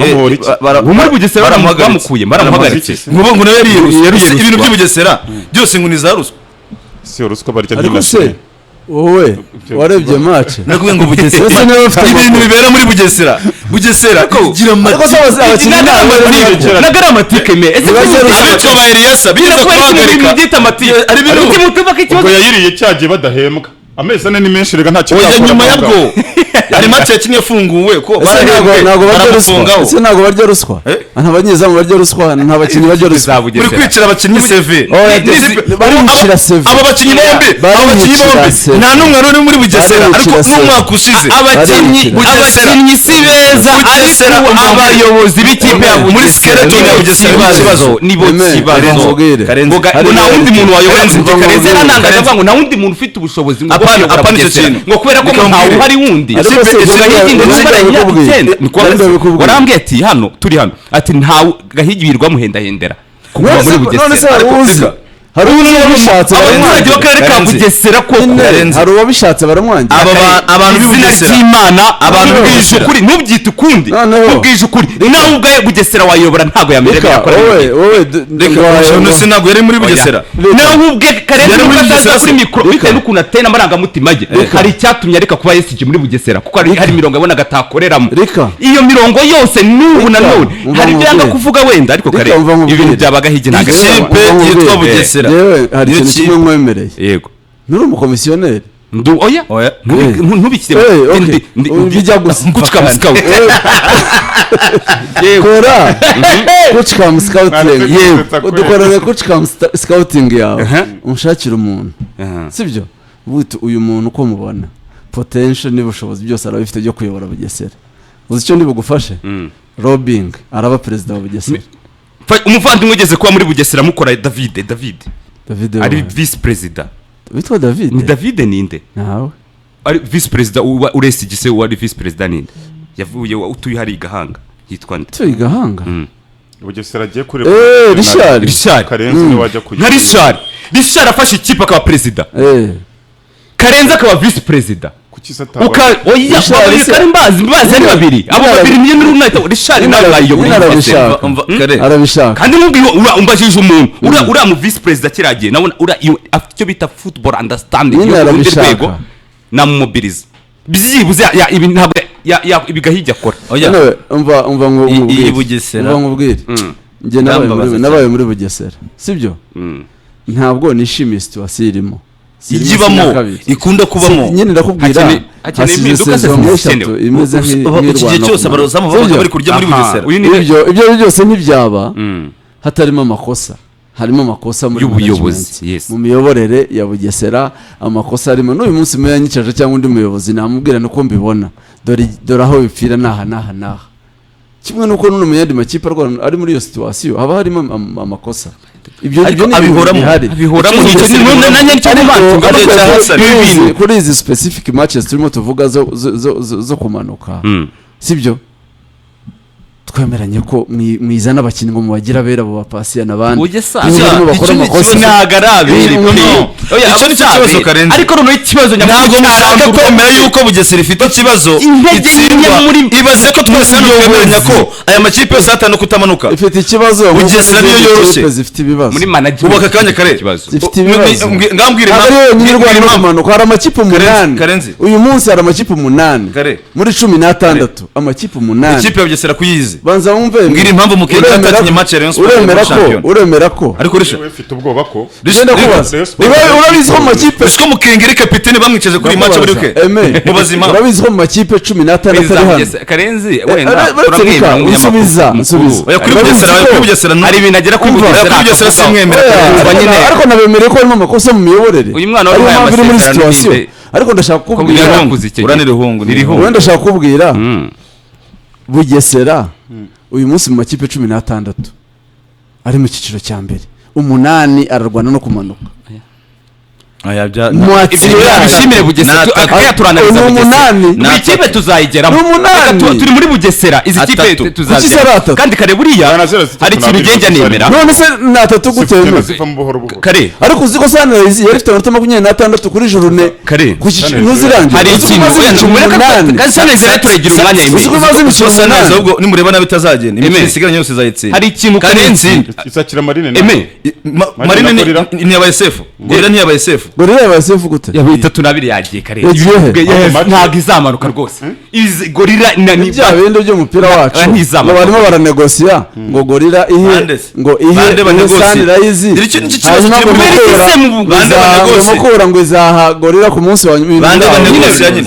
muri Bugesera baramuhagaritse ngo nawe yari ibintu by'Ubugesera byose ngo ni za ruswa si ruswa barya n'inase wowe warebye match nakubwiye ngo Bugesera ibintu bibera muri Bugesera gira abakinnyi nagara amatike me ese abitwa ba Eliasa biza kubagarika byita amatike ari ibintu mutuba kibazo yayiriye cyagiye badahembwa amezi ane ni menshi rega ntacyo oya nyuma yabwo ari match yakinye funguwe ko ntago barya ruswa ana abanyezamu barya ruswa nta bakinnyi barya ruswa uri kwicira abakinnyi CV bari kwicira CV abo bakinnyi bombi nta numwe ruri muri Bugesera ariko n'umwaka ushize abakinnyi si beza ariko abayobozi b'ikipe ya muri skeleton ya Bugesera ikibazo nibo kibazo ngo nta wundi muntu wayoboye Karenzi nanangaza ngo nta wundi muntu ufite ubushobozi apana icyo kintu ngo kubera ko ntawe hari wundi warambwiye ati hano turi hano ati ntawe gahigirwa muhendahendera kuguma muri Bugesera hari uwabishatse abaturage b'akarere ka Bugesera ko hari uwabishatse baramwangira abantu b'Ubugesera cy'Imana abantu bwije ukuri nubyita ukundi ubwije ukuri nawe ubwaye Bugesera wayobora ntago yamerera yakora reka sinago yari muri Bugesera nawe ubwe Karenzi n'ubutaza kuri mikro bitewe n'ukuntu atena amarangamutima ye hari icyatumye areka kuba SG muri Bugesera kuko hari mirongo abona gatakoreramo iyo mirongo yose n'ubu na none hari byanga kuvuga wenda ariko kare ibintu byabaga hige ntago ikipe yitwa Bugesera hari ikintu kimwe mwemereye yego nuri umukomisiyoneri oya ntubikire bijya gusa kuchka scout kora kuchka scouting yego dukorane kuchka scouting yawe unshakira umuntu sibyo buto uyu muntu uko mubona potential n'ubushobozi byose arabifite byo kuyobora Bugesera uzi icyo ndi bugufashe Robing araba president wa Bugesera umuvandimwe ugeze kuba muri Bugesera mukora David ari vice president witwa David ni David ninde nawe ari vice president uresi gise wari vice president ninde yavuye utuye hari Gahanga yitwa nde tuyi Gahanga Bugesera agiye kuri Richard Karenzi ni wajya kujya Richard afashe ikipe akaba president Karenzi akaba vice president oya bazi ari babiri abo babiri niyo muri unite Richard nawe arabishaka kandi mubwiye umbajije umuntu ura mu vice president kiragiye nawe afite icyo bita football understanding yo ku rwego na mobilize byibuze ibi ntabwo bigahijya akora oya Anyway, umva iyi Bugesera nkubwire njye nabaye muri Bugesera sibyo ntabwo nishimiye situation irimo igibamo ikunda kubamo nyine ndakubwira hakeneye impinduka zikenewe imeze iki gihe cyose abarozamu bavuga bari kurya muri Bugesera ibyo byose ntibyaba hatarimo amakosa harimo amakosa muri y'ubuyobozi mu miyoborere ya Bugesera amakosa arimo n'uyu munsi meya nyicaje cyangwa undi muyobozi namubwira nuko mbibona dore aho bipfira naha kimwe nuko n'uno muyandi makipe ari muri iyo situation haba harimo amakosa ibyo abihoramo kuri izi specific matches turimo tuvuga zo kumanuka sibyo twemeranye ko mwizana abakinnyi ngo mubagira abera abo bapasiya n'abandi bakora amakosa icyo nicyo kibazo Karenzi ariko noneho ikibazo ntabwo mushaka kwemera yuko Bugesera ifite ikibazo ibaze ko twese twemeranya ko aya makipe yose atanu kutamanuka ifite ikibazo Bugesera niyo yoroshye zifite ibibazo muri management ubaka kanya kare zifite ibibazo ngambwire impamvu hari amakipe 8 uyu munsi hari amakipe 8 muri 16 amakipe 8 ikipe ya Bugesera kuyizi banza wumve mbwira impamvu mukenga atakinye match ya Rayon Sport uremera ko ariko risha ufite ubwoba ko urabizi ko makipe siko mukengeri kapitene bamwicaje kuri match buri ke mubazima urabizi ko makipe 16 ari hano Karenzi wenda usubiza oya kuri Bugesera hari ibintu agera kuri Bugesera simwemera ariko nabemereye ko harimo amakosa mu miyoborere uyu mwana wari muri situation ariko ndashaka kukubwira wenda ndashaka kukubwira Bugesera uyu munsi mu makipe 16 ari mu cyiciro cya mbere 8 ararwana no kumanuka bishimire Bugesera akayaturaniza Bugesera ikipe tuzayigeramo turi muri Bugesera izi kipe tuzazigera kandi kare buriya hari ikintu ugenda nemera none se natatu gutemera kare ariko uziko sana yari ifite amanota 26 kuri journée kare ntuzirangira hari ikintu kandi sana zira turagira umwanya uziko maze imikino nazo ahubwo nimureba nabi tazagenda imikino isigaranye yose izayitsinda hari ikintu Karenzi isakira Marine Marine ni aba SF gorira ni aba SF gorira yabasefu gute ya 32 yagiye kare ntabwo izamanuka rwose izi gorira ni bya bindi by'umupira wacu barimo baranegosiya ngo gorira ihe ngo ihe sanira yizi mukura ngo izaha gorira ku munsi wa nyuma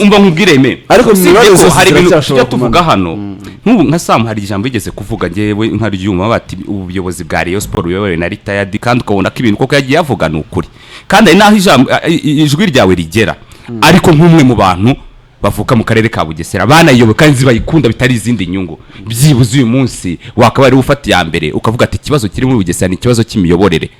umva nkubwire ime ariko ko hari ibintu tujya tuvuga hano nk'ubu nka Sam hari ijambo yigeze kuvuga ngewe nkaryuma bati ubuyobozi bwa Rayon Sport buyobowe na retired kandi ukabona ko ibintu koko yagiye yavuga ni ukuri kandi ari naho ijwi ryawe rigera ariko nk'umwe mu bantu bavuka mu karere ka Bugesera banayiyoboka kandi bayikunda bitari izindi nyungu byibuze uyu munsi wakaba ari ufata ya mbere ukavuga ati ikibazo kiri muri Bugesera ni ikibazo cy'imiyoborere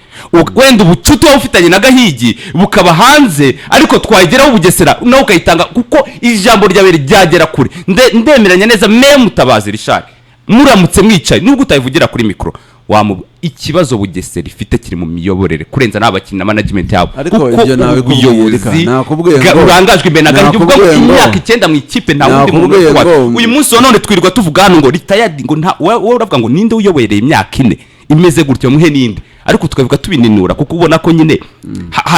wenda ubucuti wawe ufitanye na Gahigi bukaba hanze ariko twageraho Bugesera nawe ukayitanga kuko ijambo ryawe ryagera kure ndemeranya neza Mutabazi Richard muramutse mwicaye nubwo utayivugira kuri mikro ikibazo Bugesera ifite kiri mu miyoborere kurenza n'abakinnyi na management yabo ariko ibyo nawe ubuyobozi urangajwe imbere na Gahigi uvuga ngo imyaka 9 mu ikipe nta wundi muntu uyu munsi wa none twirwa tuvuga hano ngo retired ngo wowe uravuga ngo ninde uyoboreye imyaka 4 imeze gutyo muhe ninde ariko tukavuga tubininura kuko ubona ko nyine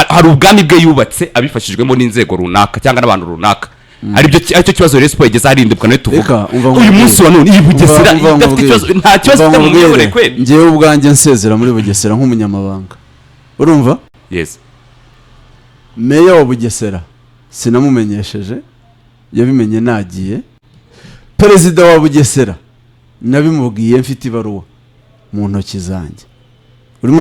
hari ubwami bwe yubatse abifashijwemo n'inzego runaka cyangwa n'abantu runaka aricyo kibazo Rayon Sport igeze harindubwa nayo tuvuga uyu munsi wa none iyi Bugesera idafite ikibazo nta kibazo mu miyoborere kweli ngewe ubwanjye nsezera muri Bugesera nk'umunyamabanga urumva yes meya wa Bugesera sinamumenyesheje yabimenye nagiye perezida wa Bugesera nabimubwiye mfite ibaruwa mu ntoki zanjye